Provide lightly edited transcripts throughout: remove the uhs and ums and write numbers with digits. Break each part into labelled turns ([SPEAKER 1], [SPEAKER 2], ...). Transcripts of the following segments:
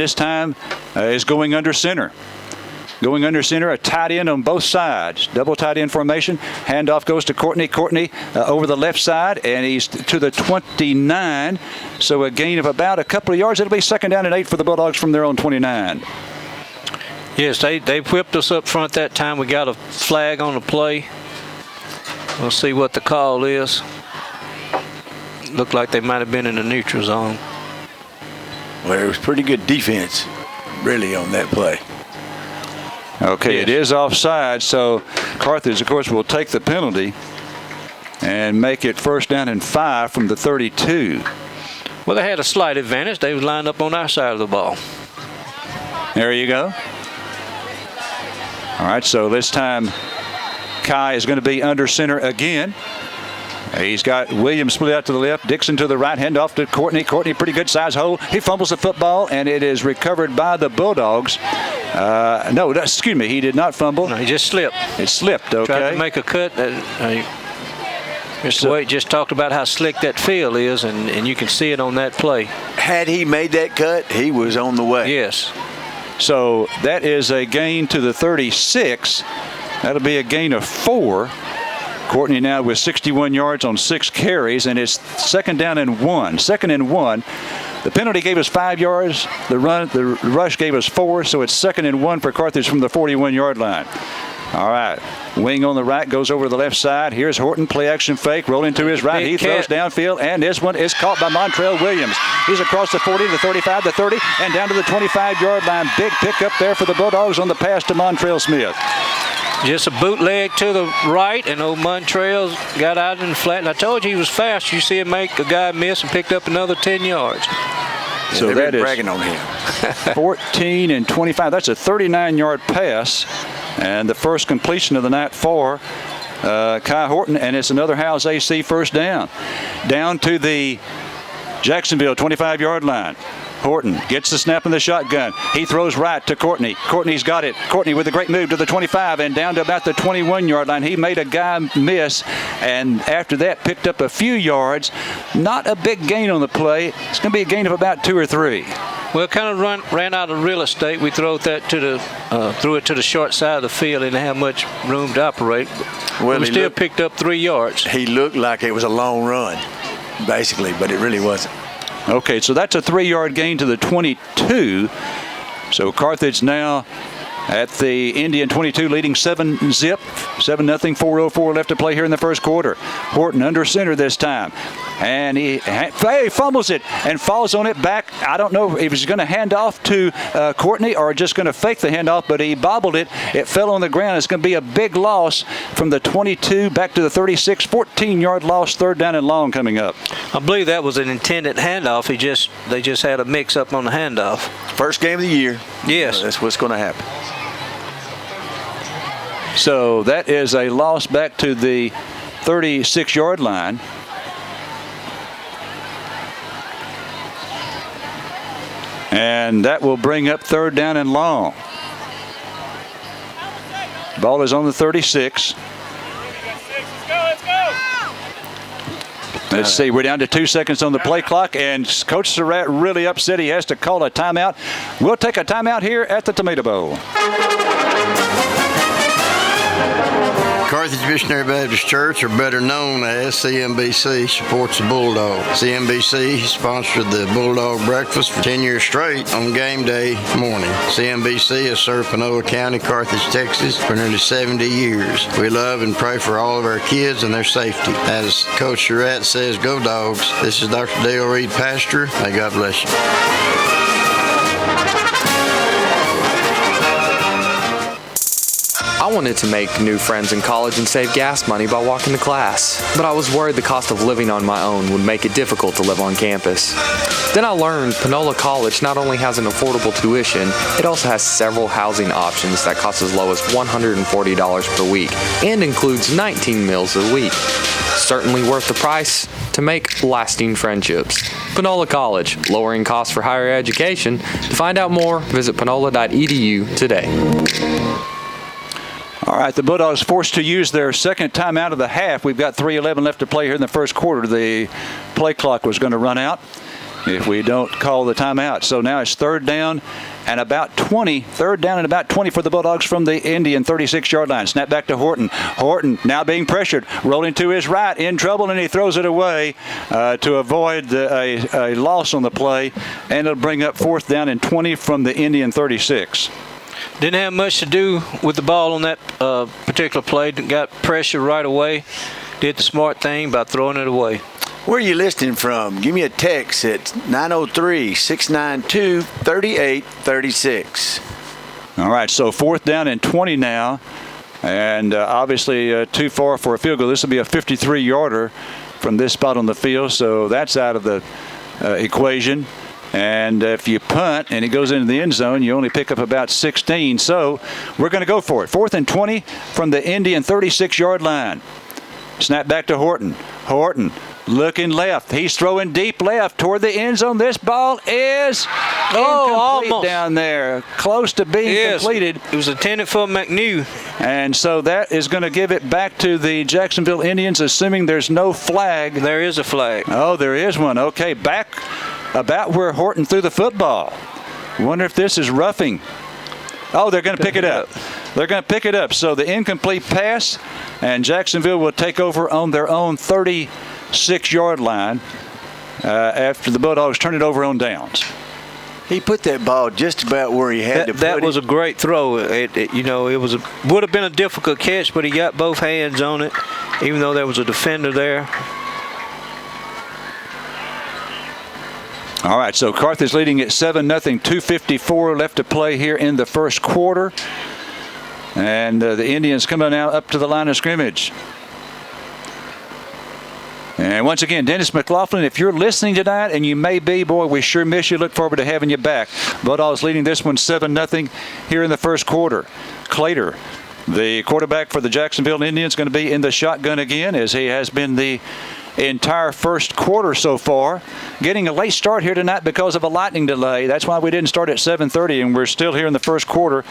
[SPEAKER 1] this time is going under center. Going under center, a tight end on both sides. Double tight end formation. Handoff goes to Courtney. Courtney over the left side, and he's to the 29. So a gain of about a couple of yards. It'll be 2nd down and 8 for the Bulldogs from their own 29.
[SPEAKER 2] Yes, they whipped us up front that time. We got a flag on the play. We'll see what the call is. Looked like they might have been in the neutral zone.
[SPEAKER 3] Well, it was pretty good defense, really, on that play.
[SPEAKER 1] Okay, yes. It is offside, so Carthage, of course, will take the penalty and make it 1st down and 5 from the 32.
[SPEAKER 2] Well, they had a slight advantage. They was lined up on our side of the ball.
[SPEAKER 1] There you go. All right, so this time Kai is going to be under center again. He's got Williams split out to the left, Dixon to the right, hand off to Courtney. Courtney, pretty good size hole. He fumbles the football, and it is recovered by the Bulldogs. No, excuse me, he did not fumble.
[SPEAKER 2] No, he just slipped.
[SPEAKER 1] It slipped, okay.
[SPEAKER 2] Tried to make a cut. Mr. Waite just talked about how slick that field is, and you can see it on that play.
[SPEAKER 3] Had he made that cut, he was on the way.
[SPEAKER 2] Yes.
[SPEAKER 1] So that is a gain to the 36. That'll be a gain of 4. Courtney now with 61 yards on 6 carries, and it's 2nd down and 1. 2nd and 1. The penalty gave us 5 yards. The rush gave us 4, so it's 2nd and 1 for Carthage from the 41-yard line. All right. Wing on the right goes over the left side. Here's Horton, play action fake, rolling to his right. He throws downfield, and this one is caught by Montrell Williams. He's across the 40, the 35, the 30, and down to the 25-yard line. Big pickup there for the Bulldogs on the pass to Montrell Smith.
[SPEAKER 2] Just a bootleg to the right, and old Montrell got out in the flat. And I told you he was fast. You see him make a guy miss and picked up another 10 yards.
[SPEAKER 3] Yeah,
[SPEAKER 1] so that is
[SPEAKER 3] bragging on him.
[SPEAKER 1] 14 and 25. That's a 39-yard pass, and the first completion of the night for Kai Horton, and it's another Howes AC 1st down. Down to the Jacksonville 25-yard line. Horton gets the snap in the shotgun. He throws right to Courtney. Courtney's got it. Courtney with a great move to the 25 and down to about the 21-yard line. He made a guy miss, and after that picked up a few yards. Not a big gain on the play. It's going to be a gain of about 2 or 3.
[SPEAKER 2] Well, kind of ran out of real estate. We threw it to the short side of the field and didn't have much room to operate. Well, we still picked up 3 yards.
[SPEAKER 3] He looked like it was a long run, basically, but it really wasn't.
[SPEAKER 1] Okay, so that's a 3-yard gain to the 22. So Carthage now at the Indian 22, leading 7-0, 7-0, 4:04 left to play here in the first quarter. Horton under center this time. And he fumbles it and falls on it back. I don't know if he's going to hand off to Courtney or just going to fake the handoff, but he bobbled it. It fell on the ground. It's going to be a big loss from the 22 back to the 36. 14-yard loss, 3rd down and long coming up.
[SPEAKER 2] I believe that was an intended handoff. They just had a mix-up on the handoff.
[SPEAKER 3] First game of the year.
[SPEAKER 2] Yes.
[SPEAKER 3] That's what's going to happen.
[SPEAKER 1] So that is a loss back to the 36-yard line. And that will bring up 3rd down and long. Ball is on the 36. Let's see, we're down to 2 seconds on the play clock, and Coach Surratt really upset. He has to call a timeout. We'll take a timeout here at the Tomato Bowl.
[SPEAKER 4] Carthage Missionary Baptist Church, or better known as CMBC, supports the Bulldogs. CMBC sponsored the Bulldog Breakfast for 10 years straight on game day morning. CMBC has served Panola County, Carthage, Texas for nearly 70 years. We love and pray for all of our kids and their safety. As Coach Surratt says, go Dogs. This is Dr. Dale Reed, pastor. May God bless you.
[SPEAKER 5] I wanted to make new friends in college and save gas money by walking to class, but I was worried the cost of living on my own would make it difficult to live on campus. Then I learned Panola College not only has an affordable tuition, it also has several housing options that cost as low as $140 per week and includes 19 meals a week. Certainly worth the price to make lasting friendships. Panola College, lowering costs for higher education. To find out more, visit panola.edu today.
[SPEAKER 1] All right, the Bulldogs forced to use their second timeout of the half. We've got 3:11 left to play here in the first quarter. The play clock was going to run out. if we don't call the timeout. So now it's third down and about 20 for the Bulldogs from the Indian 36-yard line. Snap back to Horton. Horton now being pressured, rolling to his right, in trouble, and he throws it away to avoid a loss on the play, and it'll bring up fourth down and 20 from the Indian 36.
[SPEAKER 2] Didn't have much to do with the ball on that particular play. Got pressure right away. Did the smart thing by throwing it away.
[SPEAKER 3] Where are you listening from? Give me a text at 903-692-3836.
[SPEAKER 1] All right, so fourth down and 20 now, and obviously too far for a field goal. This will be a 53-yarder from this spot on the field, so that's out of the equation. And if you punt and it goes into the end zone, you only pick up about 16. So we're going to go for it. Fourth and 20 from the Indian 36-yard line. Snap back to Horton. Horton looking left. He's throwing deep left toward the end zone. This ball is incomplete
[SPEAKER 2] almost
[SPEAKER 1] down there. Close to being completed.
[SPEAKER 2] It was intended for McNew.
[SPEAKER 1] And so that is going to give it back to the Jacksonville Indians, assuming there's no flag.
[SPEAKER 2] There is a flag.
[SPEAKER 1] Oh, there is one. Okay, back about where Horton threw the football. Wonder if this is roughing. Oh, they're going to pick it up. They're going to pick it up. So the incomplete pass, and Jacksonville will take over on their own 36-yard line after the Bulldogs turn it over on downs.
[SPEAKER 3] He put that ball just about where he had to put it.
[SPEAKER 2] That was a great throw. It would have been a difficult catch, but he got both hands on it, even though there was a defender there.
[SPEAKER 1] All right, so Carthage leading at 7-0, 2:54 left to play here in the first quarter. And the Indians coming now up to the line of scrimmage. And once again, Dennis McLaughlin, if you're listening tonight, and you may be, boy, we sure miss you. Look forward to having you back. Bulldogs leading this one 7-0 here in the first quarter. Clater, the quarterback for the Jacksonville Indians, going to be in the shotgun again, as he has been the entire first quarter so far. Getting a late start here tonight because of a lightning delay. That's why we didn't start at 7:30, and we're still here in the first quarter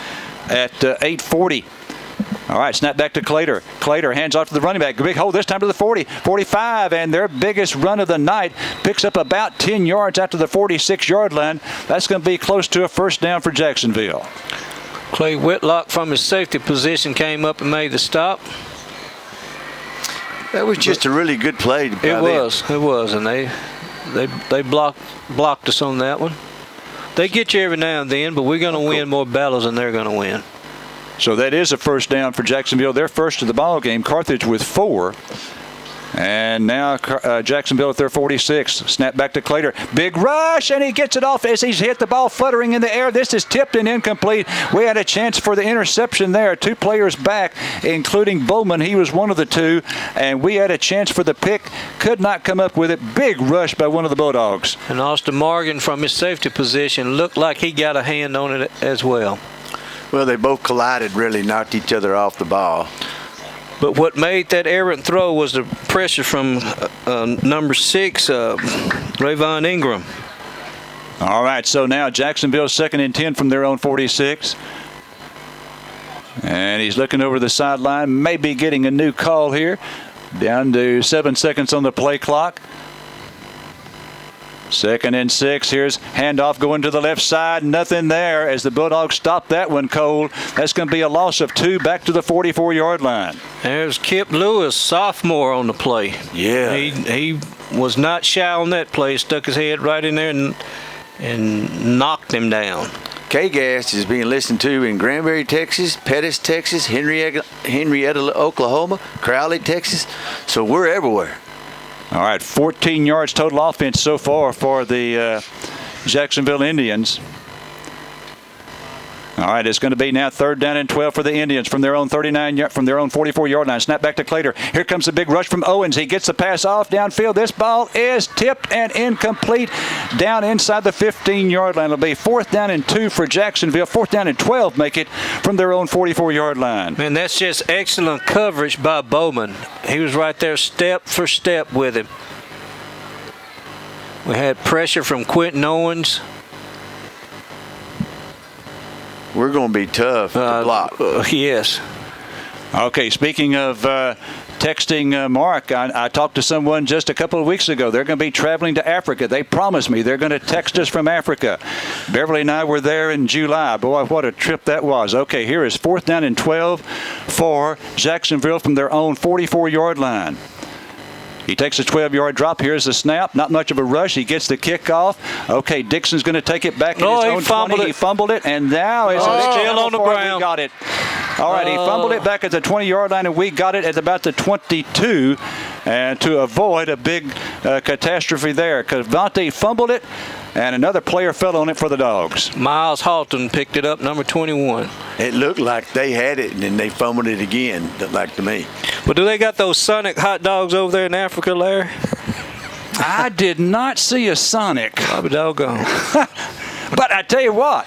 [SPEAKER 1] at 8:40. All right, snap back to Clater. Clater hands off to the running back. Big hole this time to the 40, 45, and their biggest run of the night picks up about 10 yards after the 46-yard line. That's going to be close to a first down for Jacksonville.
[SPEAKER 2] Clay Whitlock from his safety position came up and made the stop.
[SPEAKER 3] That was just a really good play.
[SPEAKER 2] It was, and they blocked us on that one. They get you every now and then, but we're going to win more battles than they're going to win.
[SPEAKER 1] So that is a first down for Jacksonville. They're first of the ball game. Carthage with 4. And now Jacksonville at their 46. Snap back to Clater. Big rush, and he gets it off as he's hit the ball fluttering in the air. This is tipped and incomplete. We had a chance for the interception there. 2 players back, including Bowman. He was one of the 2. And we had a chance for the pick. Could not come up with it. Big rush by one of the Bulldogs.
[SPEAKER 2] And Austin Morgan from his safety position looked like he got a hand on it as well.
[SPEAKER 3] Well, they both collided, really knocked each other off the ball.
[SPEAKER 2] But what made that errant throw was the pressure from number 6, Rayvon Ingram.
[SPEAKER 1] All right, so now Jacksonville 2nd and 10 from their own 46. And he's looking over the sideline, maybe getting a new call here. Down to 7 seconds on the play clock. 2nd and 6. Here's handoff going to the left side. Nothing there as the Bulldogs stop that one cold. That's going to be a loss of 2 back to the 44-yard line.
[SPEAKER 2] There's Kip Lewis, sophomore, on the play.
[SPEAKER 3] Yeah.
[SPEAKER 2] He was not shy on that play. Stuck his head right in there and knocked him down.
[SPEAKER 3] KGAS is being listened to in Granbury, Texas, Pettis, Texas, Henrietta, Oklahoma, Crowley, Texas. So we're everywhere.
[SPEAKER 1] All right, 14 yards total offense so far for the Jacksonville Indians. All right, it's going to be now 3rd down and 12 for the Indians from their own 44-yard line. Snap back to Clater. Here comes the big rush from Owens. He gets the pass off downfield. This ball is tipped and incomplete down inside the 15-yard line. It'll be 4th down and 2 for Jacksonville. 4th down and 12 make it from their own 44-yard line.
[SPEAKER 2] Man, that's just excellent coverage by Bowman. He was right there step for step with him. We had pressure from Quentin Owens.
[SPEAKER 3] We're going to be tough to block.
[SPEAKER 2] Yes.
[SPEAKER 1] Okay, speaking of texting Mark, I talked to someone just a couple of weeks ago. They're going to be traveling to Africa. They promised me they're going to text us from Africa. Beverly and I were there in July. Boy, what a trip that was. Okay, here is 4th down and 12 for Jacksonville from their own 44-yard line. He takes a 12-yard drop. Here's the snap. Not much of a rush. He gets the kickoff. Okay, Dixon's going to take it back in his own 20. He fumbled it, and now it's
[SPEAKER 2] still on the ground.
[SPEAKER 1] We got it. All right, he fumbled it back at the 20-yard line, and we got it at about the 22. And to avoid a big catastrophe there, Cavante fumbled it, and another player fell on it for the Dogs.
[SPEAKER 2] Miles Halton picked it up, number 21.
[SPEAKER 3] It looked like they had it, and then they fumbled it again, looked like to me.
[SPEAKER 2] But do they got those Sonic hot dogs over there in Africa, Larry?
[SPEAKER 1] I did not see a Sonic.
[SPEAKER 2] Probably doggone.
[SPEAKER 1] But I tell you what,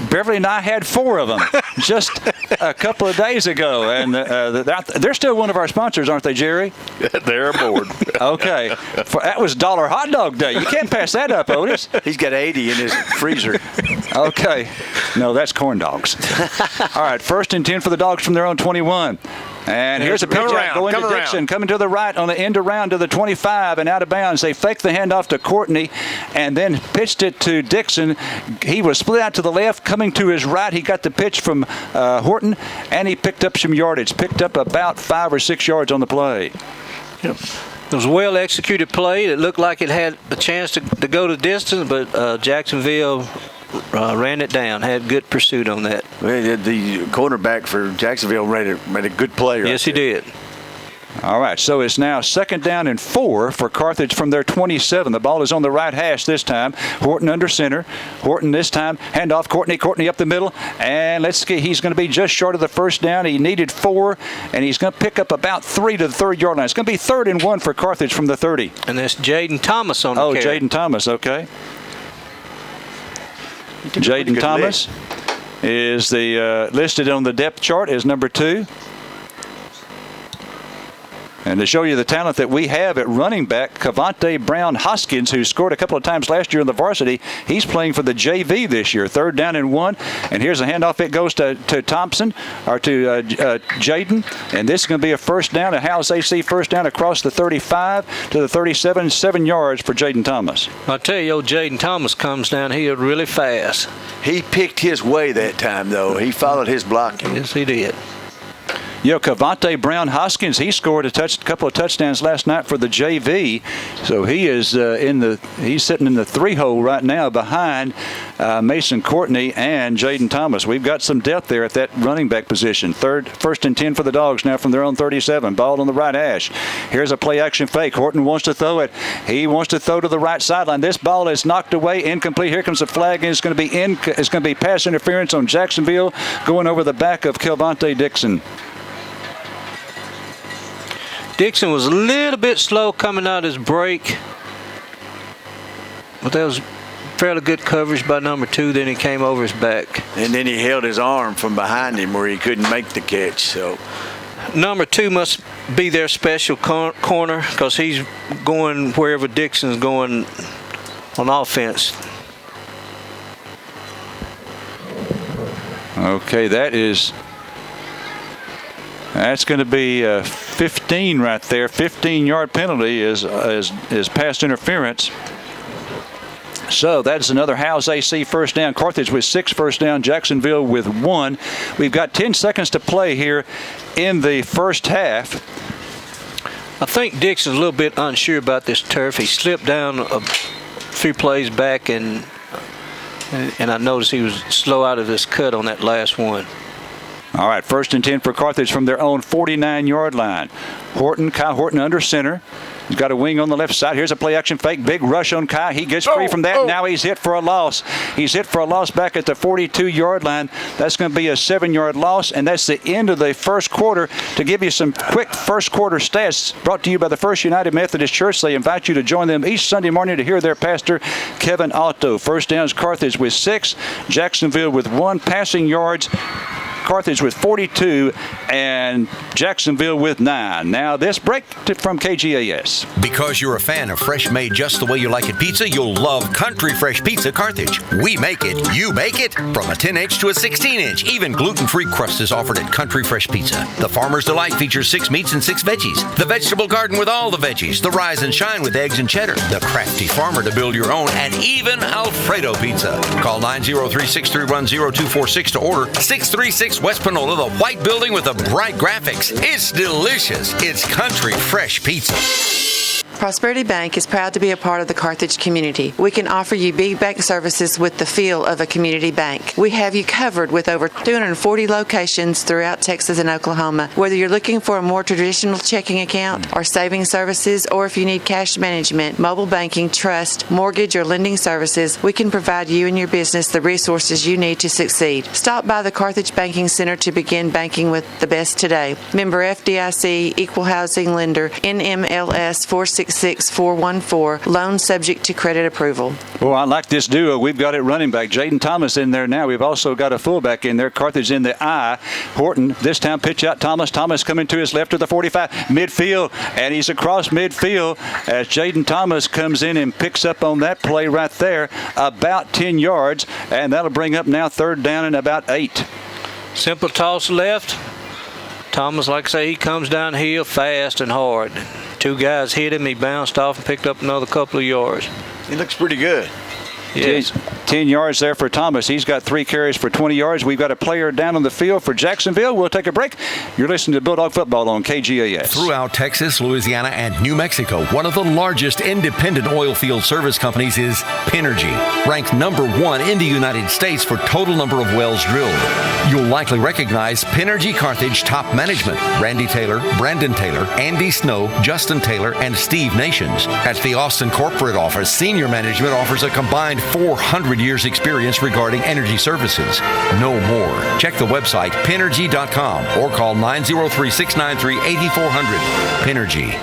[SPEAKER 1] Beverly and I had 4 of them just a couple of days ago, and they're still one of our sponsors, aren't they, Jerry?
[SPEAKER 3] They're aboard.
[SPEAKER 1] Okay. That was Dollar Hot Dog Day. You can't pass that up, Otis.
[SPEAKER 3] He's got 80 in his freezer.
[SPEAKER 1] Okay. No, that's corn dogs. All right, 1st and 10 for the Dogs from their own 21. And here's a pitch out going to Dixon, coming to the right on the end around to the 25 and out of bounds. They faked the handoff to Courtney and then pitched it to Dixon. He was split out to the left, coming to his right. He got the pitch from Horton, and he picked up some yardage. Picked up about 5 or 6 yards on the play.
[SPEAKER 2] Yep. It was a well-executed play. It looked like it had a chance to go the distance, but Jacksonville ran it down, had good pursuit on that.
[SPEAKER 3] Well, the cornerback for Jacksonville made a good play.
[SPEAKER 2] Yes, he did.
[SPEAKER 1] All right, so it's now 2nd down and 4 for Carthage from their 27. The ball is on the right hash this time. Horton under center. Horton this time, handoff Courtney. Courtney up the middle, and let's see, he's going to be just short of the 1st down. He needed 4, and he's going to pick up about 3 to the 3rd-yard line. It's going to be 3rd and 1 for Carthage from the 30.
[SPEAKER 2] And that's Jaden Thomas on the carry.
[SPEAKER 1] Jaden Thomas, okay. Jaden Thomas is the listed on the depth chart as number 2. And to show you the talent that we have at running back, Cavante Brown Hoskins, who scored a couple of times last year in the varsity, he's playing for the JV this year. 3rd down and 1. And here's a handoff. It goes to Thompson, or to Jaden. And this is going to be a 1st down, a House AC 1st down across the 35 to the 37, 7 yards for Jaden Thomas.
[SPEAKER 2] I'll tell you, old Jaden Thomas comes down here really fast.
[SPEAKER 3] He picked his way that time, though. He followed his blocking.
[SPEAKER 2] Yes, he did.
[SPEAKER 1] Cavante Brown Hoskins, he scored a couple of touchdowns last night for the JV. So he is he's sitting in the 3-hole right now behind Mason Courtney and Jaden Thomas. We've got some depth there at that running back position. 1st and 10 for the Dogs now from their own 37. Ball on the right hash. Here's a play action fake. Horton wants to throw it. He wants to throw to the right sideline. This ball is knocked away, incomplete. Here comes the flag, and it's going to be pass interference on Jacksonville going over the back of Cavante Dixon.
[SPEAKER 2] Dixon was a little bit slow coming out his break, but that was fairly good coverage by number 2. Then he came over his back.
[SPEAKER 3] And then he held his arm from behind him where he couldn't make the catch. So
[SPEAKER 2] number 2 must be their special corner because he's going wherever Dixon's going on offense.
[SPEAKER 1] Okay, that's going to be 15 right there. 15-yard penalty is pass interference. So that's another House AC 1st down. Carthage with 6 first down. Jacksonville with 1. We've got 10 seconds to play here in the first half.
[SPEAKER 2] I think Dixon's a little bit unsure about this turf. He slipped down a few plays back, and I noticed he was slow out of this cut on that last one.
[SPEAKER 1] All right, 1st and 10 for Carthage from their own 49-yard line. Kyle Horton under center. He's got a wing on the left side. Here's a play action fake. Big rush on Kai. He gets free from that. Now he's hit for a loss. He's hit for a loss back at the 42-yard line. That's going to be a 7-yard loss, and that's the end of the first quarter. To give you some quick first quarter stats brought to you by the First United Methodist Church. They invite you to join them each Sunday morning to hear their pastor, Kevin Otto. First downs, Carthage with 6. Jacksonville with 1. Passing yards, Carthage with 42 and Jacksonville with 9. Now this break from KGAS.
[SPEAKER 6] Because you're a fan of fresh-made just the way you like it pizza, you'll love Country Fresh Pizza Carthage. We make it, you make it, from a 10-inch to a 16-inch. Even gluten-free crust is offered at Country Fresh Pizza. The Farmer's Delight features 6 meats and 6 veggies. The Vegetable Garden with all the veggies. The Rise and Shine with eggs and cheddar. The Crafty Farmer to build your own, and even Alfredo Pizza. Call 903-631-0246 to order. 636 West Panola, the white building with the bright graphics. It's delicious. It's Country Fresh Pizza.
[SPEAKER 7] Prosperity Bank is proud to be a part of the Carthage community. We can offer you big bank services with the feel of a community bank. We have you covered with over 240 locations throughout Texas and Oklahoma. Whether you're looking for a more traditional checking account or saving services, or if you need cash management, mobile banking, trust, mortgage, or lending services, we can provide you and your business the resources you need to succeed. Stop by the Carthage Banking Center to begin banking with the best today. Member FDIC, Equal Housing Lender, NMLS 46414, loan subject to credit approval.
[SPEAKER 1] Well, I like this duo. We've got it running back. Jaden Thomas in there now. We've also got a fullback in there. Carthage in the I. Horton this time pitch out Thomas. Thomas coming to his left to the 45. Midfield, and he's across midfield as Jaden Thomas comes in and picks up on that play right there about 10 yards, and that'll bring up now 3rd down and about 8.
[SPEAKER 2] Simple toss left. Thomas, like I say, he comes downhill fast and hard. 2 guys hit him. He bounced off and picked up another couple of yards.
[SPEAKER 3] He looks pretty good.
[SPEAKER 2] Yes.
[SPEAKER 1] 10 yards there for Thomas. He's got 3 carries for 20 yards. We've got a player down on the field for Jacksonville. We'll take a break. You're listening to Bulldog Football on KGAS.
[SPEAKER 6] Throughout Texas, Louisiana, and New Mexico, one of the largest independent oil field service companies is Pinergy, ranked number 1 in the United States for total number of wells drilled. You'll likely recognize Pinergy Carthage top management: Randy Taylor, Brandon Taylor, Andy Snow, Justin Taylor, and Steve Nations. At the Austin corporate office, senior management offers a combined 400 years experience regarding energy services. No more. Check the website pinergy.com or call 903-693-8400. Pinergy.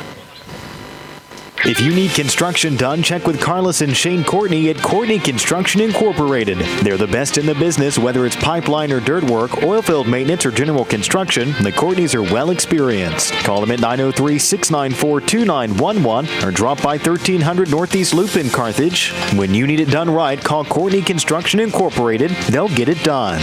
[SPEAKER 8] If you need construction done, check with Carlos and Shane Courtney at Courtney Construction Incorporated. They're the best in the business, whether it's pipeline or dirt work, oil field maintenance, or general construction. The Courtneys are well experienced. Call them at 903-694-2911 or drop by 1300 Northeast Loop in Carthage. When you need it done right, call Courtney Construction Incorporated. They'll get it done.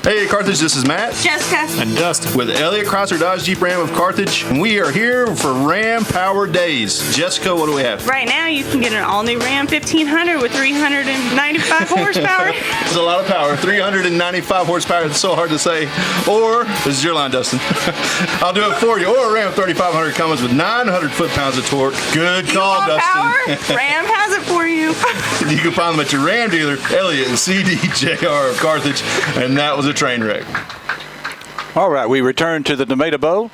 [SPEAKER 9] Hey Carthage, this is Matt,
[SPEAKER 10] Jessica,
[SPEAKER 9] and Dustin with Elliott Chrysler Dodge Jeep Ram of Carthage, and we are here for Ram Power Days. Jessica, what do we have?
[SPEAKER 10] Right now you can get an all-new Ram 1500 with 395 horsepower.
[SPEAKER 9] It's a lot of power, 395 horsepower, it's so hard to say. Or, this is your line, Dustin. I'll do it for you. Or a Ram 3500 comes with 900 foot-pounds of torque. Good call, Dustin.
[SPEAKER 10] Power? Ram has it for you.
[SPEAKER 9] You can find them at your Ram dealer, Elliott and CDJR of Carthage, and that was a train wreck.
[SPEAKER 1] All right, we return to the Tomato Bowl.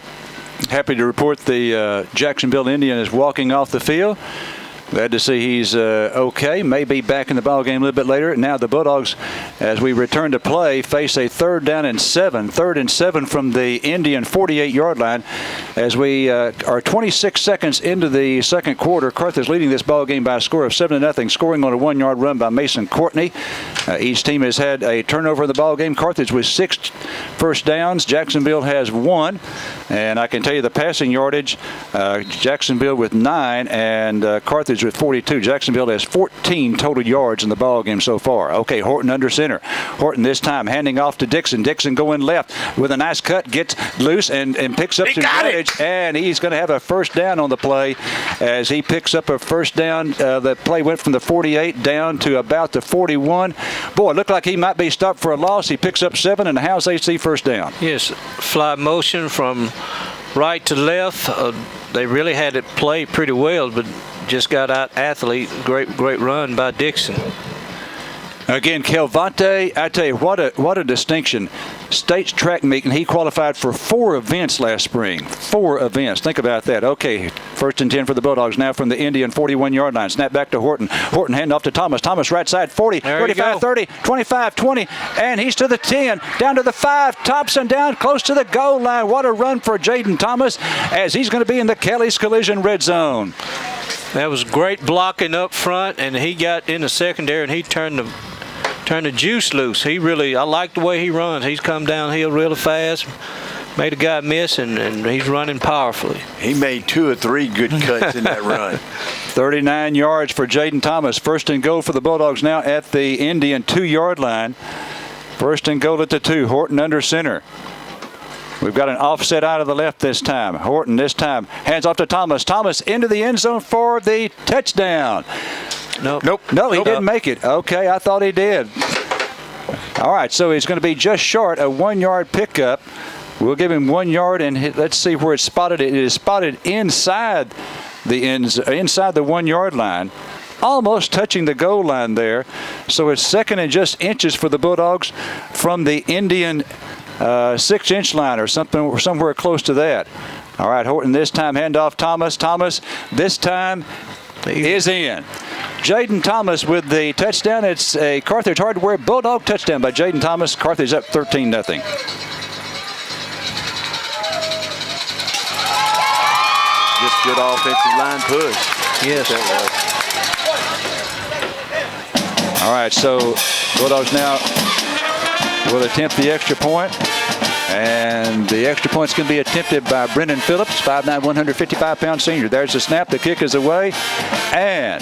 [SPEAKER 1] Happy to report the Jacksonville Indian is walking off the field. Glad to see he's okay. May be back in the ball game a little bit later. Now the Bulldogs, as we return to play, face a 3rd down and 7. 3rd and 7 from the Indian 48-yard line. As we are 26 seconds into the second quarter, Carthage leading this ball game by a score of 7-0, scoring on a 1-yard run by Mason Courtney. Each team has had a turnover in the ball game. Carthage with 6 first downs. Jacksonville has 1. And I can tell you the passing yardage, Jacksonville with 9 and Carthage with 42. Jacksonville has 14 total yards in the ball game so far. Okay, Horton under center. Horton this time handing off to Dixon. Dixon going left with a nice cut, gets loose and picks up some yardage, and he's going to have a first down on the play as he picks up a first down. The play went from the 48 down to about the 41. Boy, it looked like he might be stopped for a loss. He picks up 7, and how's AC first down?
[SPEAKER 2] Yes, fly motion from right to left. They really had it played pretty well, but just got out athlete. Great run by Dixon.
[SPEAKER 1] Again, Kelvante, I tell you, what a distinction. State's track meet, and he qualified for 4 events last spring. 4 events. Think about that. Okay, 1st and 10 for the Bulldogs now from the Indian 41-yard line. Snap back to Horton. Horton hand off to Thomas. Thomas right side 40,
[SPEAKER 2] there
[SPEAKER 1] 35, 30, 25, 20, and he's to the 10, down to the 5. Thompson down close to the goal line. What a run for Jaden Thomas as he's going to be in the Kelly's Collision red zone.
[SPEAKER 2] That was great blocking up front, and he got in the secondary, and he turned the juice loose. I like the way he runs. He's come downhill really fast, made a guy miss, and he's running powerfully.
[SPEAKER 3] He made 2 or 3 good cuts in that run.
[SPEAKER 1] 39 yards for Jaden Thomas. First and goal for the Bulldogs now at the Indian 2-yard line. First and goal at the 2. Horton under center. We've got an offset out of the left this time. Horton this time hands off to Thomas. Thomas into the end zone for the touchdown. No, he didn't make it. Okay, I thought he did. All right, so he's going to be just short a 1-yard pickup. We'll give him 1 yard, and let's see where it's spotted. It is spotted inside the 1 yard line, almost touching the goal line there. So it's second and just inches for the Bulldogs from the Indian 6-inch line or somewhere close to that. All right, Horton this time handoff Thomas. Thomas this time is in. Jaden Thomas with the touchdown. It's a Carthage Hardware Bulldog touchdown by Jaden Thomas. Carthage up 13-0.
[SPEAKER 3] Just good offensive line push.
[SPEAKER 2] Yes.
[SPEAKER 1] All right, so Bulldogs now will attempt the extra point. And the extra point's going to be attempted by Brendan Phillips, 5'9", 155-pound senior. There's the snap. The kick is away. And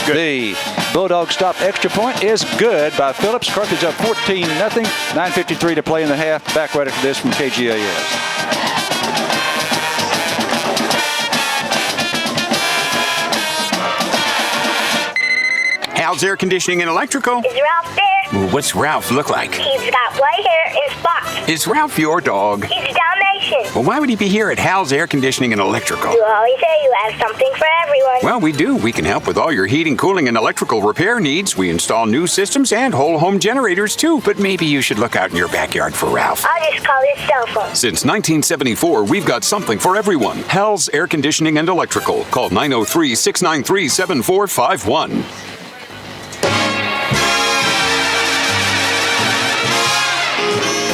[SPEAKER 1] the Bulldogs stop extra point is good by Phillips. Carthage up 14-0. 9:53 to play in the half. Back right after this from KGAS.
[SPEAKER 11] Hal's Air Conditioning and Electrical.
[SPEAKER 12] Is Ralph there?
[SPEAKER 11] Well, what's Ralph look like?
[SPEAKER 12] He's got white hair and spots.
[SPEAKER 11] Is Ralph your dog?
[SPEAKER 12] He's a Dalmatian.
[SPEAKER 11] Well, why would he be here at Hal's Air Conditioning and Electrical?
[SPEAKER 12] You always say you have something for everyone.
[SPEAKER 11] Well, we do. We can help with all your heating, cooling, and electrical repair needs. We install new systems and whole home generators, too. But maybe you should look out in your backyard for Ralph.
[SPEAKER 12] I'll just call his cell phone.
[SPEAKER 11] Since 1974, we've got something for everyone. Hal's Air Conditioning and Electrical. Call 903-693-7451.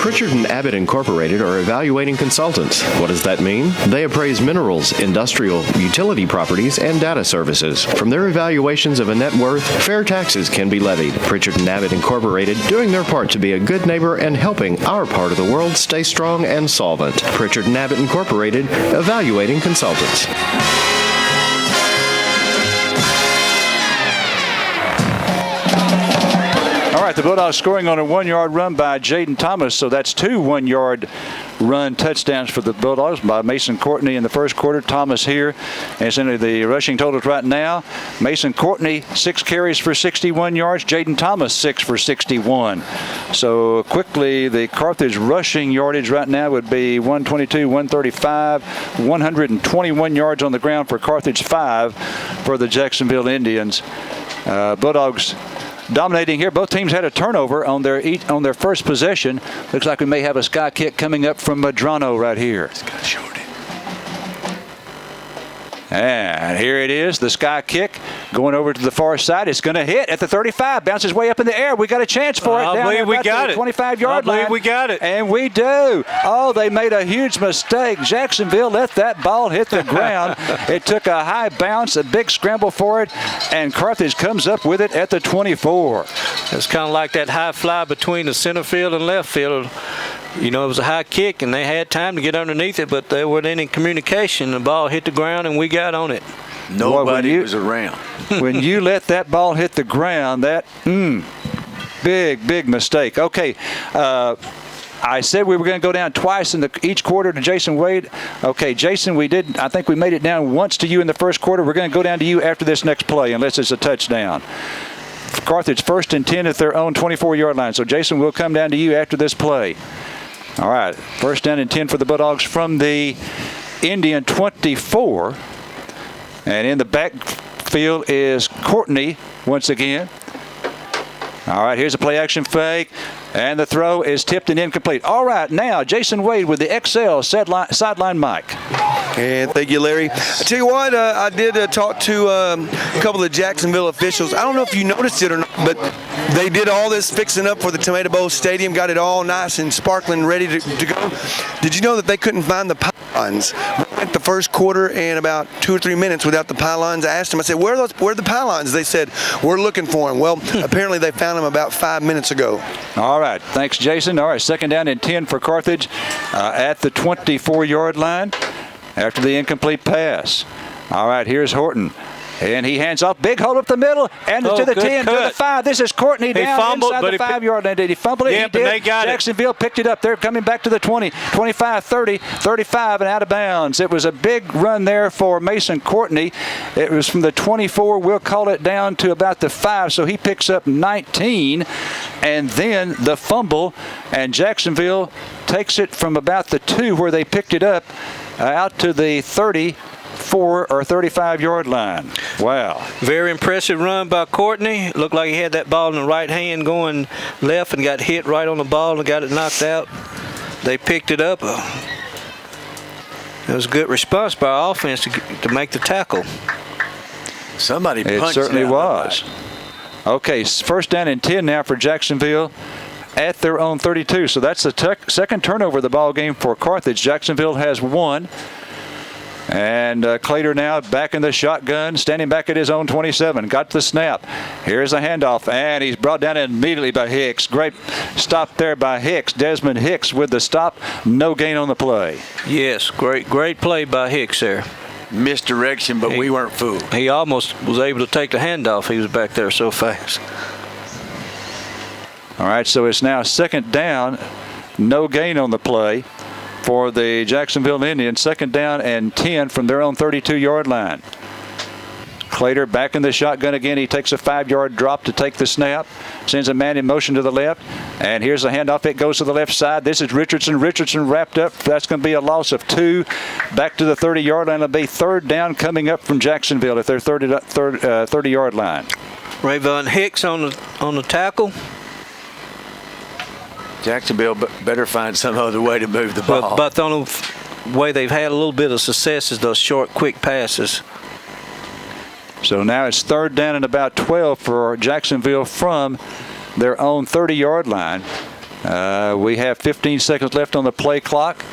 [SPEAKER 13] Pritchard & Abbott Incorporated are evaluating consultants. What does that mean? They appraise minerals, industrial, utility properties, and data services. From their evaluations of a net worth, fair taxes can be levied. Pritchard & Abbott Incorporated doing their part to be a good neighbor and helping our part of the world stay strong and solvent. Pritchard & Abbott Incorporated, evaluating consultants.
[SPEAKER 1] All right, the Bulldogs scoring on a 1-yard run by Jaden Thomas, so that's 2 1-yard run touchdowns for the Bulldogs by Mason Courtney in the first quarter. Thomas here. And essentially the rushing totals right now. Mason Courtney, 6 carries for 61 yards. Jaden Thomas, 6 for 61. So quickly, the Carthage rushing yardage right now would be 122, 135, 121 yards on the ground for Carthage, 5 for the Jacksonville Indians. Bulldogs dominating here. Both teams had a turnover on their first possession. Looks like we may have a sky kick coming up from Madrano right here. And here it is, the sky kick going over to the far side. It's going to hit at the 35, bounces way up in the air. We got a chance for it.
[SPEAKER 2] I believe we got it.
[SPEAKER 1] 25-yard line.
[SPEAKER 2] I believe we got it.
[SPEAKER 1] And we do. Oh, they made a huge mistake. Jacksonville let that ball hit the ground. It took a high bounce, a big scramble for it, and Carthage comes up with it at the 24.
[SPEAKER 2] It's kind of like that high fly between the center field and left field. You know, it was a high kick, and they had time to get underneath it, but there wasn't any communication. The ball hit the ground, and we got on it.
[SPEAKER 3] Nobody was around.
[SPEAKER 1] When you let that ball hit the ground, that big mistake. Okay, I said we were going to go down twice in each quarter to Jason Wade. Okay, Jason, we did. I think we made it down once to you in the first quarter. We're going to go down to you after this next play, unless it's a touchdown. Carthage 1st and 10 at their own 24-yard line. So, Jason, we'll come down to you after this play. All right, 1st down and 10 for the Bulldogs from the Indian 24. And in the backfield is Courtney once again. All right, here's a play-action fake. And the throw is tipped and incomplete. All right, now Jason Wade with the XL sideline mic.
[SPEAKER 14] And thank you, Larry. I tell you what, I did talk to a couple of Jacksonville officials. I don't know if you noticed it or not, but they did all this fixing up for the Tomato Bowl Stadium, got it all nice and sparkling, ready to go. Did you know that they couldn't find the pylons? went the first quarter and about 2 or 3 minutes without the pylons. I asked them, I said, where are the pylons? They said, we're looking for them. Well, apparently they found them about 5 minutes ago.
[SPEAKER 1] All right. Thanks, Jason. All right, second down and 10 for Carthage at the 24-yard line after the incomplete pass. All right, here's Horton. And he hands off. Big hole up the middle. And to the 10, to the 5. This is Courtney down
[SPEAKER 2] fumbled,
[SPEAKER 1] inside the 5-yard line. Did he fumble it?
[SPEAKER 2] Yeah,
[SPEAKER 1] he
[SPEAKER 2] but
[SPEAKER 1] did.
[SPEAKER 2] they got
[SPEAKER 1] Jacksonville picked it up. They're coming back to the 20, 25, 30, 35, and out of bounds. It was a big run there for Mason Courtney. It was from the 24. We'll call it down to about the 5. So he picks up 19. And then the fumble. And Jacksonville takes it from about the 2 where they picked it up out to the 34 or 35-yard line. Wow.
[SPEAKER 2] Very impressive run by Courtney. Looked like he had that ball in the right hand going left and got hit right on the ball and got it knocked out. They picked it up. It was a good response by our offense to make the tackle.
[SPEAKER 3] Somebody punched
[SPEAKER 1] it certainly was. Okay, first down and 10 now for Jacksonville at their own 32. So that's the second turnover of the ball game for Carthage. Jacksonville has 1. And Clater now back in the shotgun, standing back at his own 27. Got the snap. Here's a handoff, and he's brought down immediately by Hicks. Great stop there by Hicks. Desmond Hicks with the stop. No gain on the play.
[SPEAKER 2] Yes, great play by Hicks there.
[SPEAKER 3] Misdirection, but we weren't fooled.
[SPEAKER 2] He almost was able to take the handoff. He was back there so fast.
[SPEAKER 1] All right, so it's now second down. No gain on the play for the Jacksonville Indians. Second down and 10 from their own 32-yard line. Clater back in the shotgun again. He takes a 5-yard drop to take the snap. Sends a man in motion to the left. And here's a handoff. It goes to the left side. This is Richardson. Richardson wrapped up. That's going to be a loss of 2. Back to the 30-yard line. It'll be third down coming up from Jacksonville at their 30-yard line.
[SPEAKER 2] Rayvon Hicks on the tackle.
[SPEAKER 3] Jacksonville better find some other way to move the ball.
[SPEAKER 2] But the only way they've had a little bit of success is those short, quick passes.
[SPEAKER 1] So now it's third down and about 12 for Jacksonville from their own 30-yard line. We have 15 seconds left on the play clock.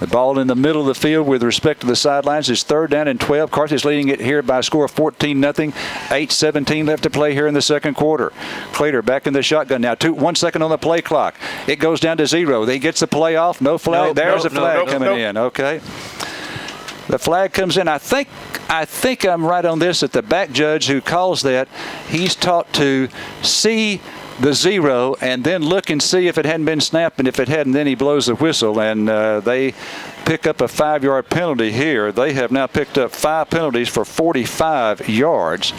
[SPEAKER 1] The ball in the middle of the field with respect to the sidelines is third down and 12. Carthage leading it here by a score of 14-0. 8:17 left to play here in the second quarter. Clater back in the shotgun now. 1 second on the play clock. It goes down to 0. He gets the play off. No flag. There's a flag coming in. Okay. The flag comes in. I think I'm right on this, that the back judge who calls that, he's taught to see the 0 and then look and see if it hadn't been snapped, and if it hadn't, then he blows the whistle, and they pick up a 5-yard penalty here. They have now picked up 5 penalties for 45 yards,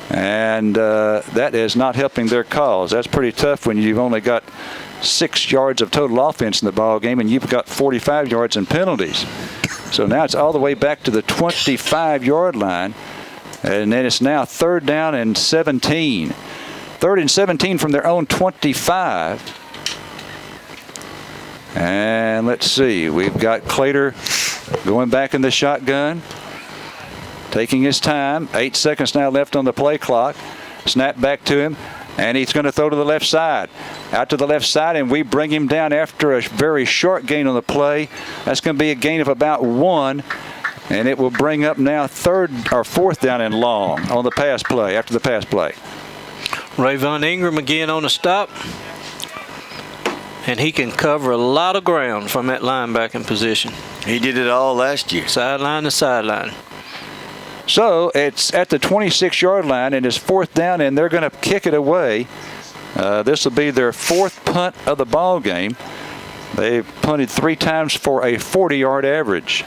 [SPEAKER 1] and that is not helping their cause. That's pretty tough when you've only got 6 yards of total offense in the ball game and you've got 45 yards in penalties. So now it's all the way back to the 25-yard line, and then it's now third down and 17. Third and 17 from their own 25. And let's see, we've got Clater going back in the shotgun, taking his time. 8 seconds now left on the play clock. Snap back to him, and he's going to throw to the left side. Out to the left side, and we bring him down after a very short gain on the play. That's going to be a gain of about 1. And it will bring up now fourth down and long on the pass play, after the pass play.
[SPEAKER 2] Rayvon Ingram again on the stop. And he can cover a lot of ground from that linebacking position.
[SPEAKER 3] He did it all last year.
[SPEAKER 2] Sideline to sideline.
[SPEAKER 1] So it's at the 26-yard line, and it's fourth down, and they're going to kick it away. This will be their 4th punt of the ball game. They've punted 3 times for a 40-yard average.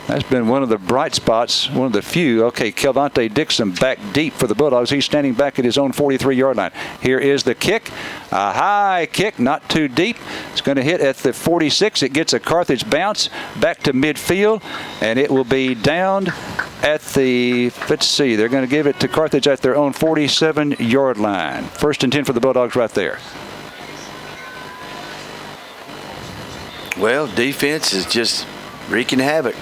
[SPEAKER 1] That's been one of the bright spots, one of the few. Okay, Kelvonte Dixon back deep for the Bulldogs. He's standing back at his own 43-yard line. Here is the kick. A high kick, not too deep. It's going to hit at the 46. It gets a Carthage bounce back to midfield, and it will be downed at the, let's see, they're going to give it to Carthage at their own 47-yard line. First and 10 for the Bulldogs right there.
[SPEAKER 3] Well, defense is just wreaking havoc.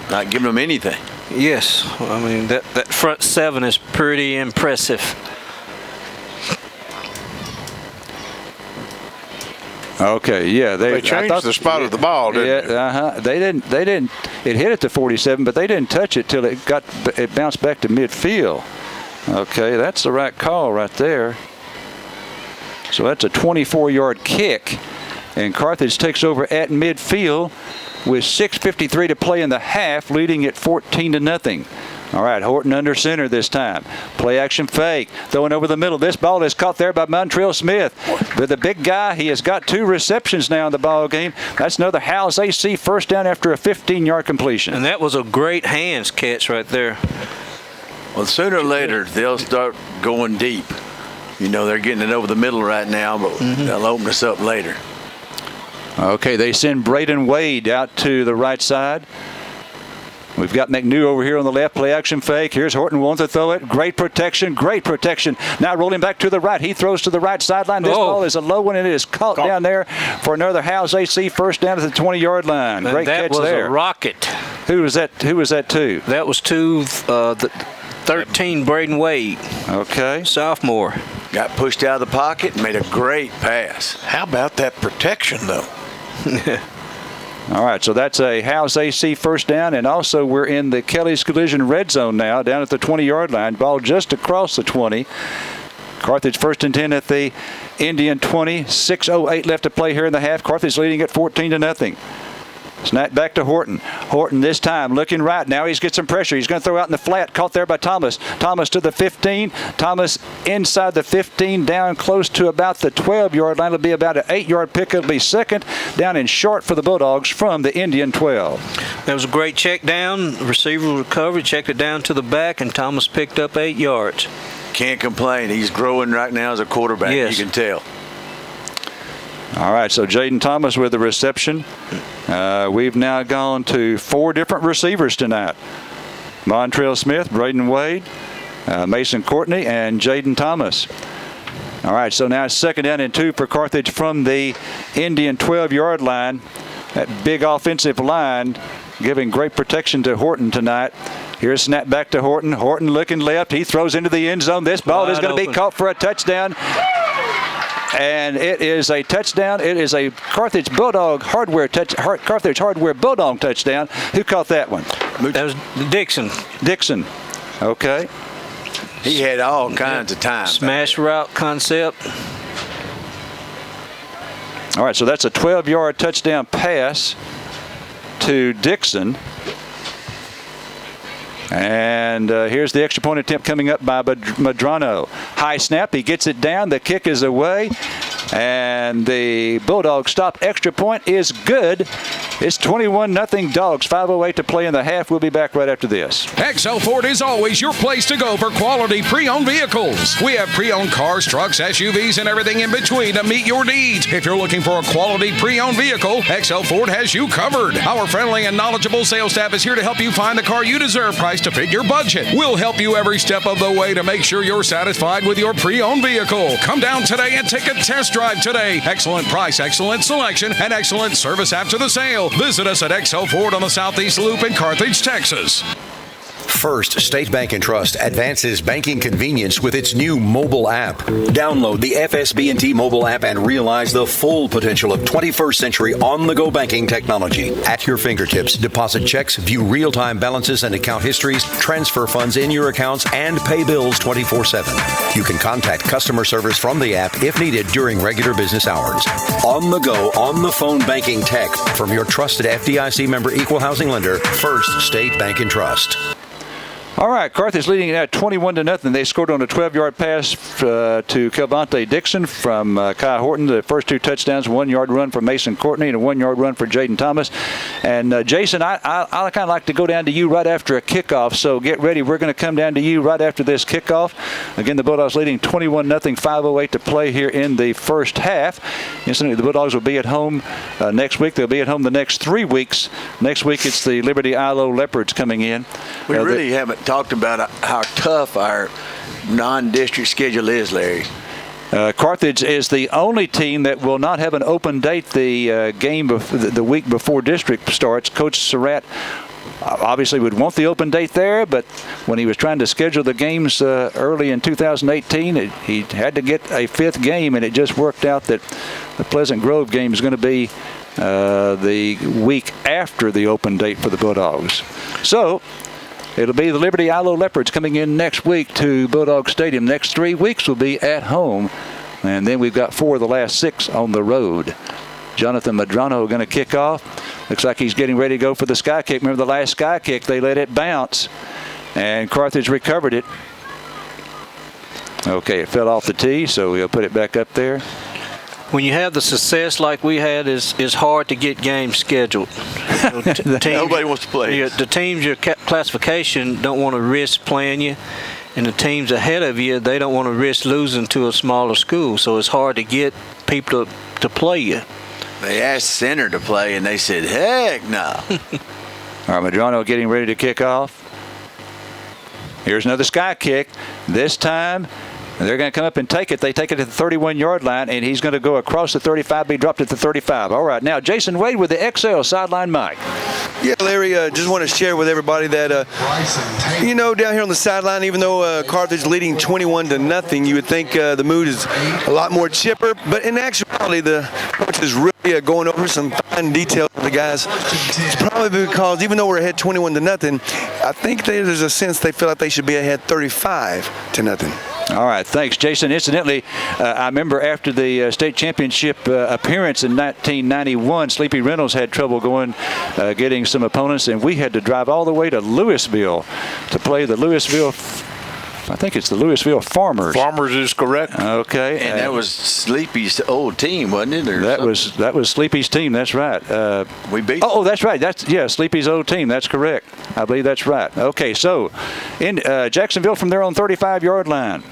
[SPEAKER 3] Not giving them anything.
[SPEAKER 2] Yes, I mean that front 7 is pretty impressive.
[SPEAKER 1] Okay, yeah,
[SPEAKER 15] they changed the spot of the ball, didn't they?
[SPEAKER 1] They didn't. It hit at the 47, but they didn't touch it till it bounced back to midfield. Okay, that's the right call right there. So that's a 24-yard kick, and Carthage takes over at midfield with 6:53 to play in the half, leading it 14-0. All right, Horton under center this time. Play action fake, throwing over the middle. This ball is caught there by Montrell Smith. But the big guy, he has got 2 receptions now in the ball game. That's another Howes AC first down after a 15-yard completion.
[SPEAKER 2] And that was a great hands catch right there.
[SPEAKER 3] Well, sooner or later, they'll start going deep. You know, they're getting it over the middle right now, but they'll open us up later.
[SPEAKER 1] Okay, they send Braden Wade out to the right side. We've got McNew over here on the left, play action fake. Here's Horton wants to throw it. Great protection, great protection. Now rolling back to the right. He throws to the right sideline. This ball is a low one, and it is caught down there for another Howes AC first down at the 20-yard line.
[SPEAKER 2] And
[SPEAKER 1] great catch there.
[SPEAKER 2] That was a rocket.
[SPEAKER 1] Who was that to?
[SPEAKER 2] That was to the 13, Braden Wade.
[SPEAKER 1] Okay.
[SPEAKER 2] Sophomore.
[SPEAKER 3] Got pushed out of the pocket and made a great pass.
[SPEAKER 15] How about that protection, though?
[SPEAKER 1] All right, so that's a Howes AC first down, and also we're in the Kelly's Collision red zone now, down at the 20-yard line. Ball just across the 20. Carthage first and 10 at the Indian 20. 6:08 left to play here in the half. Carthage leading at 14-0. Snap back to Horton. Horton this time looking right. Now he's got some pressure. He's going to throw out in the flat. Caught there by Thomas. Thomas to the 15. Thomas inside the 15, down close to about the 12-yard line. It'll be about an 8-yard pick. It'll be second down and short for the Bulldogs from the Indian 12.
[SPEAKER 2] That was a great check down. The receiver recovered, checked it down to the back, and Thomas picked up 8 yards.
[SPEAKER 3] Can't complain. He's growing right now as a quarterback.
[SPEAKER 2] Yes.
[SPEAKER 3] You can tell.
[SPEAKER 1] All right, so Jaden Thomas with the reception. We've now gone to 4 different receivers tonight. Montrell Smith, Braden Wade, Mason Courtney, and Jaden Thomas. All right, so now it's second down and 2 for Carthage from the Indian 12-yard line. That big offensive line giving great protection to Horton tonight. Here's snap back to Horton. Horton looking left. He throws into the end zone. This ball is going to be caught for a touchdown. And it is a touchdown. It is a Carthage Bulldog Carthage Hardware Bulldog touchdown. Who caught that one?
[SPEAKER 2] That was Dixon.
[SPEAKER 1] Dixon. Okay.
[SPEAKER 3] He had all kinds of time.
[SPEAKER 2] Smash route concept.
[SPEAKER 1] All right, so that's a 12-yard touchdown pass to Dixon. And here's the extra point attempt coming up by Madrano. High snap, he gets it down, the kick is away, and the Bulldogs stop. Extra point is good. It's 21-0 Dogs, 5:08 to play in the half. We'll be back right after this.
[SPEAKER 16] XL Ford is always your place to go for quality pre-owned vehicles. We have pre-owned cars, trucks, SUVs, and everything in between to meet your needs. If you're looking for a quality pre-owned vehicle, XL Ford has you covered. Our friendly and knowledgeable sales staff is here to help you find the car you deserve, priced to fit your budget. We'll help you every step of the way to make sure you're satisfied with your pre-owned vehicle. Come down today and take a test drive today. Excellent price, excellent selection, and excellent service after the sale. Visit us at XL Ford on the Southeast Loop in Carthage, Texas.
[SPEAKER 6] First State Bank & Trust advances banking convenience with its new mobile app. Download the FSB&T mobile app and realize the full potential of 21st century on-the-go banking technology. At your fingertips, deposit checks, view real-time balances and account histories, transfer funds in your accounts, and pay bills 24/7. You can contact customer service from the app if needed during regular business hours. On-the-go, on-the-phone banking tech from your trusted FDIC member equal housing lender, First State Bank & Trust.
[SPEAKER 1] All right, Carthage leading it at 21-0. They scored on a 12-yard pass to Kelvonte Dixon from Kai Horton. The first 2 touchdowns, 1-yard run for Mason Courtney and a 1-yard run for Jaden Thomas. And Jason, I kind of like to go down to you right after a kickoff, so get ready. We're going to come down to you right after this kickoff. Again, the Bulldogs leading 21-0, 5:08 to play here in the first half. Instantly, the Bulldogs will be at home next week. They'll be at home the next 3 weeks. Next week, it's the Liberty ILO Leopards coming in.
[SPEAKER 3] We really haven't talked about how tough our non-district schedule is, Larry.
[SPEAKER 1] Carthage is the only team that will not have an open date the week before district starts. Coach Surratt obviously would want the open date there, but when he was trying to schedule the games early in 2018, he had to get a 5th game, and it just worked out that the Pleasant Grove game is going to be the week after the open date for the Bulldogs. So it'll be the Liberty Ilo Leopards coming in next week to Bulldog Stadium. Next 3 weeks will be at home, and then we've got 4 of the last 6 on the road. Jonathan Madrano going to kick off. Looks like he's getting ready to go for the sky kick. Remember the last sky kick, they let it bounce, and Carthage recovered it. Okay, it fell off the tee, so we'll put it back up there.
[SPEAKER 2] When you have the success like we had, it's hard to get games scheduled.
[SPEAKER 3] Nobody wants to play.
[SPEAKER 2] The teams your classification don't want to risk playing you, and the teams ahead of you, they don't want to risk losing to a smaller school. So it's hard to get people to play you.
[SPEAKER 3] They asked Center to play, and they said, heck no.
[SPEAKER 1] All right, Madrano getting ready to kick off. Here's another sky kick. This time, they're going to come up and take it. They take it to the 31-yard line, and he's going to go across the 35, be dropped at the 35. All right, now Jason Wade with the XL sideline mic.
[SPEAKER 14] Yeah, Larry, just want to share with everybody that, down here on the sideline, even though Carthage leading 21-0, you would think the mood is a lot more chipper. But in actuality, the coach is really going over some fine details with the guys. It's probably because even though we're ahead 21-0, I think there's a sense they feel like they should be ahead 35-0.
[SPEAKER 1] All right, thanks, Jason. Incidentally, I remember after the state championship appearance in 1991, Sleepy Reynolds had trouble getting some opponents, and we had to drive all the way to Louisville to play the Louisville, I think it's the Louisville Farmers.
[SPEAKER 15] Farmers is correct.
[SPEAKER 1] Okay.
[SPEAKER 3] And that was Sleepy's old team, wasn't it?
[SPEAKER 1] That was Sleepy's team, that's right.
[SPEAKER 3] We beat
[SPEAKER 1] Oh, that's right. Sleepy's old team. That's correct. I believe that's right. Okay, so in Jacksonville from their own 35-yard line.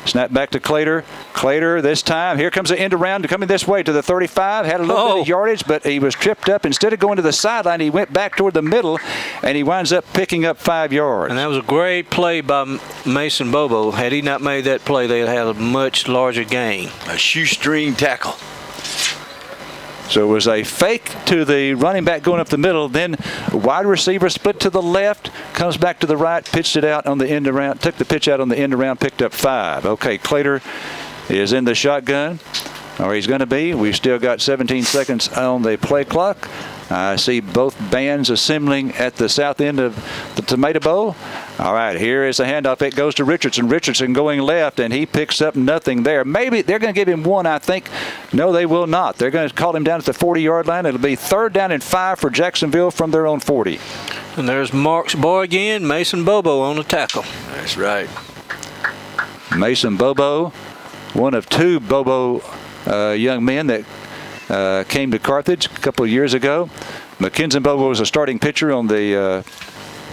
[SPEAKER 1] Snap back to Clater. Clater this time. Here comes the end around coming this way to the 35. Had a little bit of yardage, but he was tripped up. Instead of going to the sideline, he went back toward the middle, and he winds up picking up 5 yards.
[SPEAKER 2] And that was a great play by Mason Bobo. Had he not made that play, they'd have had a much larger gain.
[SPEAKER 3] A shoestring tackle.
[SPEAKER 1] So it was a fake to the running back going up the middle, then wide receiver split to the left, comes back to the right, pitched it out on the end around, took the pitch out on the end around, picked up 5. Okay, Clater is in the shotgun, or he's going to be. We've still got 17 seconds on the play clock. I see both bands assembling at the south end of the Tomato Bowl. All right, here is the handoff. It goes to Richardson. Richardson going left, and he picks up nothing there. Maybe they're going to give him 1, I think. No, they will not. They're going to call him down at the 40-yard line. It'll be 3rd down and 5 for Jacksonville from their own 40.
[SPEAKER 2] And there's Mark's boy again, Mason Bobo on the tackle.
[SPEAKER 3] That's right.
[SPEAKER 1] Mason Bobo, one of 2 Bobo young men that came to Carthage a couple of years ago. Mackenzie Bobo was a starting pitcher on the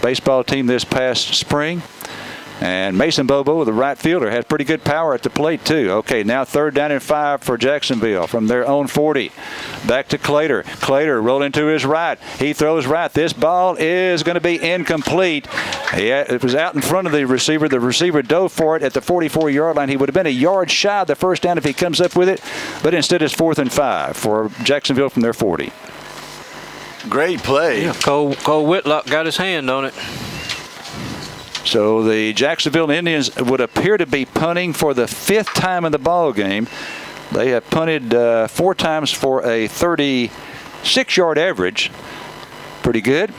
[SPEAKER 1] baseball team this past spring. And Mason Bobo, the right fielder, has pretty good power at the plate, too. Okay, now 3rd down and 5 for Jacksonville from their own 40. Back to Clater. Clater rolling to his right. He throws right. This ball is going to be incomplete. It was out in front of the receiver. The receiver dove for it at the 44-yard line. He would have been a yard shy of the first down if he comes up with it. But instead, it's 4th and 5 for Jacksonville from their 40.
[SPEAKER 3] Great play.
[SPEAKER 2] Yeah, Cole Whitlock got his hand on it.
[SPEAKER 1] So the Jacksonville Indians would appear to be punting for the 5th time in the ball game. They have punted 4 times for a 36-yard average. Pretty good.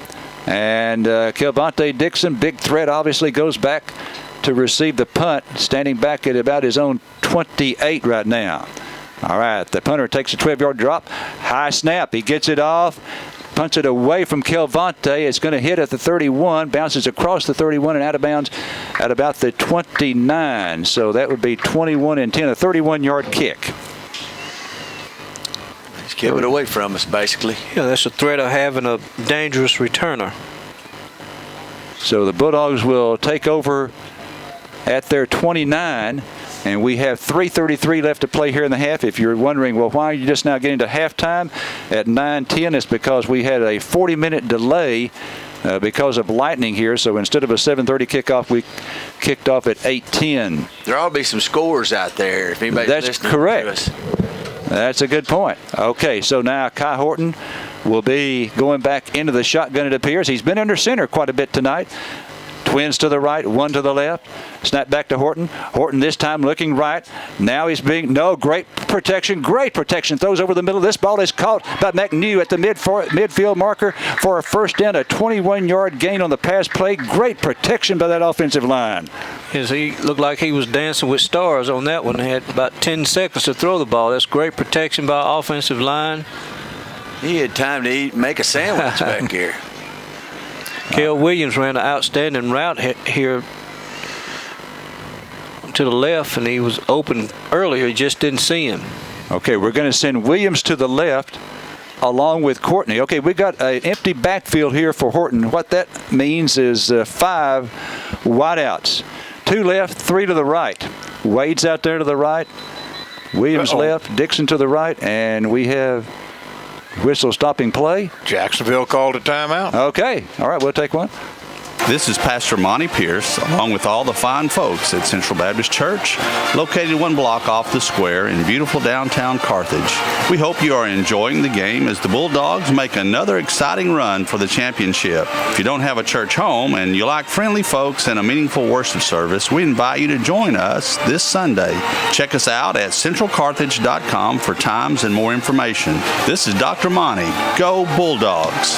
[SPEAKER 1] And Kelvonte Dixon, big threat, obviously goes back to receive the punt, standing back at about his own 28 right now. All right, the punter takes a 12-yard drop. High snap. He gets it off. Punts it away from Kelvonte. It's going to hit at the 31, bounces across the 31 and out of bounds at about the 29. So that would be 21 and 10, a 31-yard kick.
[SPEAKER 3] He's kept it away from us, basically.
[SPEAKER 2] Yeah, that's a threat of having a dangerous returner.
[SPEAKER 1] So the Bulldogs will take over at their 29. And we have 3:33 left to play here in the half. If you're wondering, well, why are you just now getting to halftime at 9:10? It's because we had a 40-minute delay because of lightning here. So instead of a 7:30 kickoff, we kicked off at 8:10.
[SPEAKER 3] There ought to be some scores out there if anybody's
[SPEAKER 1] That's
[SPEAKER 3] listening
[SPEAKER 1] correct.
[SPEAKER 3] to us.
[SPEAKER 1] That's a good point. Okay, so now Kai Horton will be going back into the shotgun, it appears. He's been under center quite a bit tonight. Twins to the right, one to the left. Snap back to Horton. Horton this time looking right. Now he's great protection. Throws over the middle. This ball is caught by McNew at the midfield marker for a first down, a 21-yard gain on the pass play. Great protection by that offensive line.
[SPEAKER 2] Yes, he looked like he was dancing with stars on that one. He had about 10 seconds to throw the ball. That's great protection by offensive line.
[SPEAKER 3] He had time to make a sandwich back here.
[SPEAKER 2] Kel Williams ran an outstanding route here to the left, and he was open earlier. He just didn't see him.
[SPEAKER 1] Okay, we're going to send Williams to the left along with Courtney. Okay, we got an empty backfield here for Horton. What that means is 5 wideouts. 2 left, 3 to the right. Wade's out there to the right. Williams left, Dixon to the right, and we have whistle stopping play.
[SPEAKER 15] Jacksonville called a timeout.
[SPEAKER 1] Okay. All right, we'll take one.
[SPEAKER 17] This is Pastor Monty Pierce, along with all the fine folks at Central Baptist Church, located 1 block off the square in beautiful downtown Carthage. We hope you are enjoying the game as the Bulldogs make another exciting run for the championship. If you don't have a church home and you like friendly folks and a meaningful worship service, we invite you to join us this Sunday. Check us out at centralcarthage.com for times and more information. This is Dr. Monty. Go Bulldogs!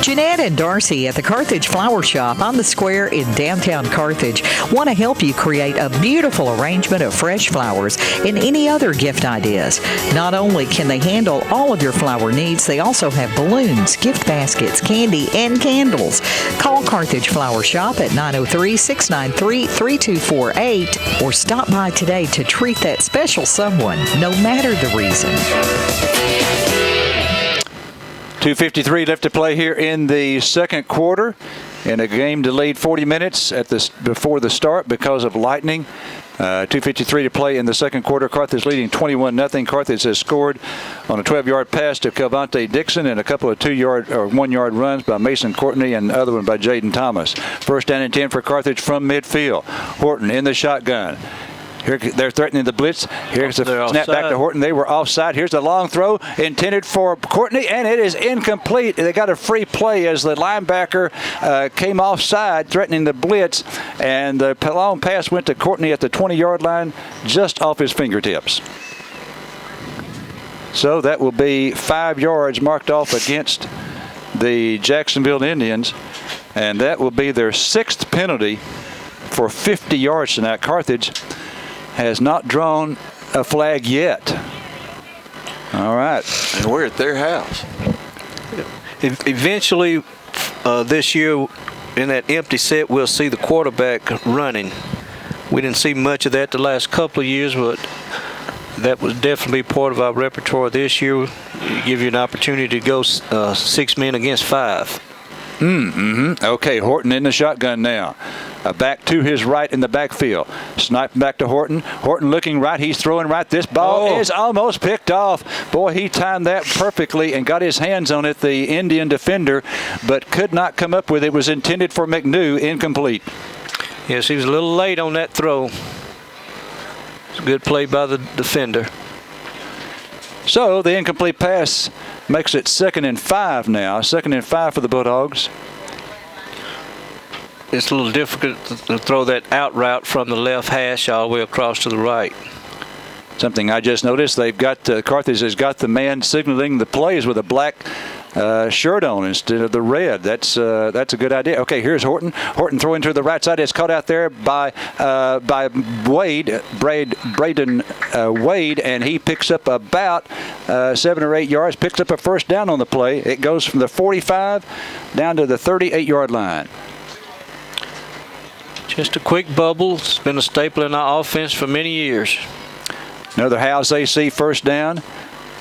[SPEAKER 18] Jeanette and Darcy at the Carthage Flower Shop on the square in downtown Carthage want to help you create a beautiful arrangement of fresh flowers and any other gift ideas. Not only can they handle all of your flower needs, they also have balloons, gift baskets, candy, and candles. Call Carthage Flower Shop at 903-693-3248 or stop by today to treat that special someone, no matter the reason.
[SPEAKER 1] 2:53 left to play here in the second quarter, in a game to lead 40 minutes before the start because of lightning. 2:53 to play in the second quarter. Carthage leading 21-0. Carthage has scored on a 12-yard pass to Calvante Dixon and a couple of 2-yard or 1-yard runs by Mason Courtney and the other one by Jaden Thomas. First down and 10 for Carthage from midfield. Horton in the shotgun. Here they're threatening the blitz. Here's a snap back to Horton. They were offside. Here's a long throw intended for Courtney, and it is incomplete. They got a free play as the linebacker came offside, threatening the blitz, and the long pass went to Courtney at the 20-yard line, just off his fingertips. So that will be 5 yards marked off against the Jacksonville Indians, and that will be their 6th penalty for 50 yards tonight. Carthage has not drawn a flag yet. All right.
[SPEAKER 3] And we're at their house.
[SPEAKER 2] Eventually, this year, in that empty set, we'll see the quarterback running. We didn't see much of that the last couple of years, but that was definitely part of our repertoire this year. Give you an opportunity to go 6 men against 5.
[SPEAKER 1] Okay, Horton in the shotgun now. Back to his right in the backfield. Sniping back to Horton. Horton looking right. He's throwing right. This ball is almost picked off. Boy, he timed that perfectly and got his hands on it, the Indian defender, but could not come up with it. It was intended for McNew, incomplete.
[SPEAKER 2] Yes, he was a little late on that throw. It's a good play by the defender.
[SPEAKER 1] So the incomplete pass makes it 2nd and 5 now. 2nd and 5 for the Bulldogs.
[SPEAKER 2] It's a little difficult to throw that out route from the left hash all the way across to the right.
[SPEAKER 1] Something I just noticed, they've got Carthage has got the man signaling the plays with a black shirt on instead of the red. That's a good idea. Okay, here's Horton. Horton throwing to the right side. It's caught out there by Wade, Braden Wade, and he picks up about 7 or 8 yards. Picks up a first down on the play. It goes from the 45 down to the 38-yard line.
[SPEAKER 2] Just a quick bubble. It's been a staple in our offense for many years.
[SPEAKER 1] Another Howes AC first down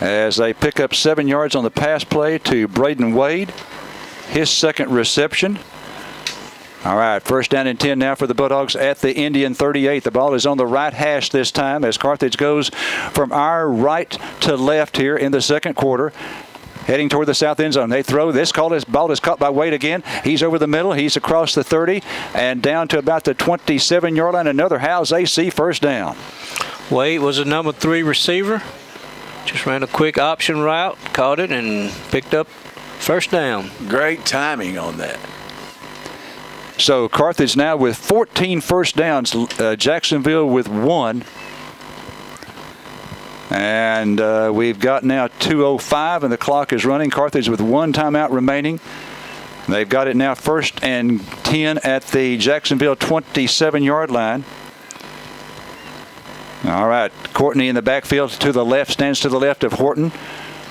[SPEAKER 1] as they pick up 7 yards on the pass play to Braden Wade. His 2nd reception. All right, first down and 10 now for the Bulldogs at the Indian 38. The ball is on the right hash this time as Carthage goes from our right to left here in the second quarter. Heading toward the south end zone. They throw. This ball is caught by Wade again. He's over the middle. He's across the 30 and down to about the 27-yard line. Another Howes AC first down.
[SPEAKER 2] Wade was a number 3 receiver. Just ran a quick option route, caught it, and picked up first down.
[SPEAKER 3] Great timing on that.
[SPEAKER 1] So Carthage now with 14 first downs, Jacksonville with 1. And we've got now 2:05 and the clock is running. Carthage with 1 timeout remaining. They've got it now 1st and 10 at the Jacksonville 27-yard line. All right, Courtney in the backfield to the left, stands to the left of Horton.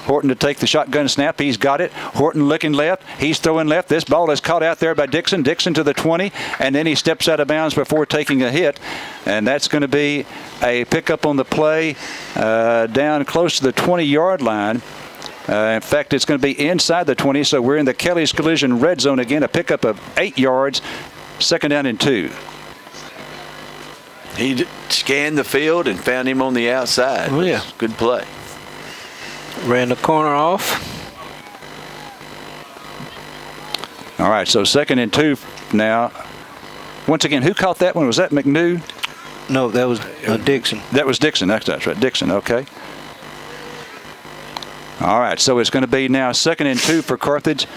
[SPEAKER 1] Horton to take the shotgun snap. He's got it. Horton looking left. He's throwing left. This ball is caught out there by Dixon. Dixon to the 20, and then he steps out of bounds before taking a hit. And that's going to be a pickup on the play down close to the 20-yard line. In fact, it's going to be inside the 20, so we're in the Kelly's Collision red zone again. A pickup of 8 yards, 2nd down and 2.
[SPEAKER 3] He scanned the field and found him on the outside.
[SPEAKER 2] Oh, yeah.
[SPEAKER 3] Good play.
[SPEAKER 2] Ran the corner off.
[SPEAKER 1] All right, so 2nd and 2 now. Once again, who caught that one? Was that McNew?
[SPEAKER 2] No, that was Dixon.
[SPEAKER 1] That was Dixon. That's right, Dixon. Okay. All right, so it's going to be now 2nd and 2 for Carthage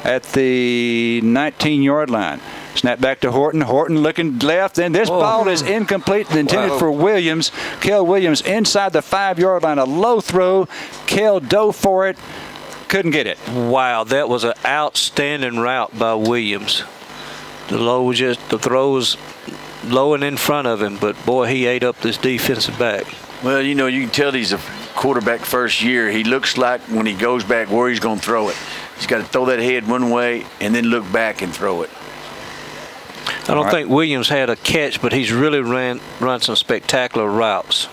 [SPEAKER 1] at the 19-yard line. Snap back to Horton. Horton looking left, and this ball is incomplete, intended for Williams. Kel Williams inside the 5-yard line. A low throw. Kel dove for it. Couldn't get it.
[SPEAKER 2] Wow, that was an outstanding route by Williams. The throw was low and in front of him, but boy, he ate up this defensive back.
[SPEAKER 3] Well, you know, you can tell he's a quarterback first year. He looks like when he goes back where he's going to throw it. He's got to throw that head one way and then look back and throw it.
[SPEAKER 2] I don't think Williams had a catch, but he's really run some spectacular routes.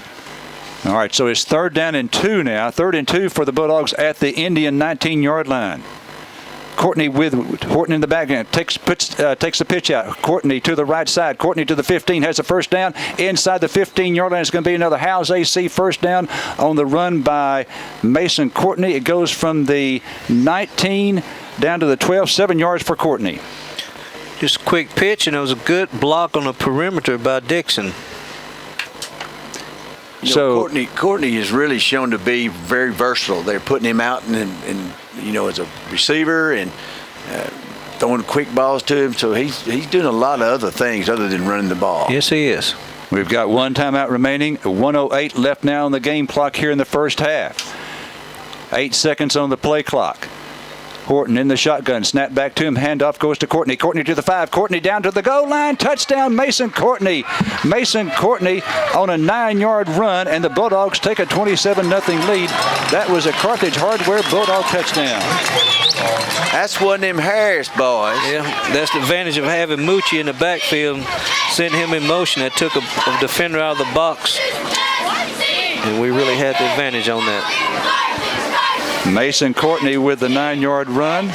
[SPEAKER 1] All right, so it's 3rd down and 2 now. 3rd and 2 for the Bulldogs at the Indian 19-yard line. Courtney with Horton in the back end takes the pitch out. Courtney to the right side. Courtney to the 15 has a first down inside the 15-yard line. It's going to be another Howes AC first down on the run by Mason Courtney. It goes from the 19 down to the 12, 7 yards for Courtney.
[SPEAKER 2] Just a quick pitch, and it was a good block on the perimeter by Dixon.
[SPEAKER 3] So Courtney is really shown to be very versatile. They're putting him out and you know, as a receiver and throwing quick balls to him. So he's doing a lot of other things other than running the ball.
[SPEAKER 2] Yes, he is.
[SPEAKER 1] We've got 1 timeout remaining. 1:08 left now on the game clock here in the first half. 8 seconds on the play clock. Horton in the shotgun. Snap back to him. Handoff goes to Courtney. Courtney to the 5. Courtney down to the goal line. Touchdown, Mason Courtney. Mason Courtney on a 9-yard run, and the Bulldogs take a 27-0 lead. That was a Carthage Hardware Bulldog touchdown.
[SPEAKER 3] That's one of them Harris boys.
[SPEAKER 2] Yeah, that's the advantage of having Moochie in the backfield. Sent him in motion. That took a defender out of the box. And we really had the advantage on that.
[SPEAKER 1] Mason Courtney with the 9-yard run.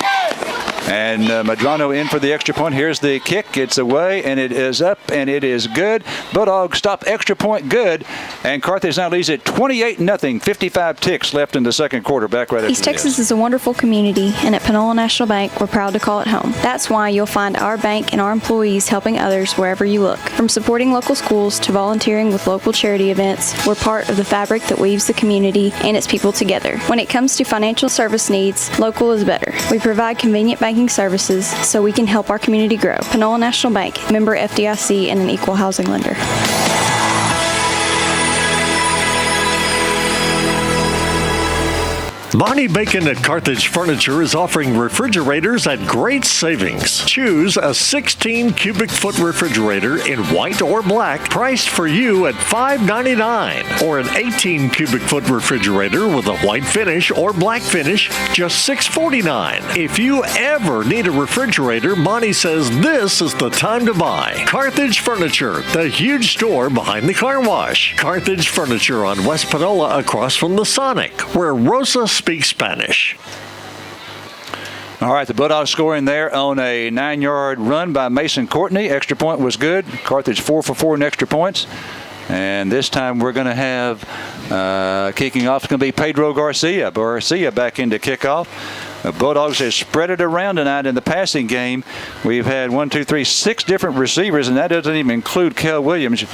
[SPEAKER 1] And Madrano in for the extra point. Here's the kick. It's away, and it is up, and it is good. Bulldogs stop extra point good. And Carthage now leads it 28-0. 55 ticks left in the second quarter. Back right
[SPEAKER 19] East Texas is a wonderful community, and at Panola National Bank, we're proud to call it home. That's why you'll find our bank and our employees helping others wherever you look. From supporting local schools to volunteering with local charity events, we're part of the fabric that weaves the community and its people together. When it comes to financial service needs, local is better. We provide convenient banking services so we can help our community grow. Panola National Bank, member FDIC, and an equal housing lender.
[SPEAKER 20] Bonnie Bacon at Carthage Furniture is offering refrigerators at great savings. Choose a 16 cubic foot refrigerator in white or black, priced for you at $5.99, or an 18 cubic foot refrigerator with a white finish or black finish, just $6.49. If you ever need a refrigerator, Bonnie says this is the time to buy. Carthage Furniture, the huge store behind the car wash. Carthage Furniture on West Panola, across from the Sonic, where Rosa speaks Spanish.
[SPEAKER 1] All right, the Bulldogs scoring there on a 9-yard run by Mason Courtney. Extra point was good. Carthage 4 for 4 in extra points. And this time we're going to have kicking off. It's going to be Pedro Garcia. Garcia back into kickoff. The Bulldogs have spread it around tonight in the passing game. We've had 6 different receivers, and that doesn't even include Kel Williams.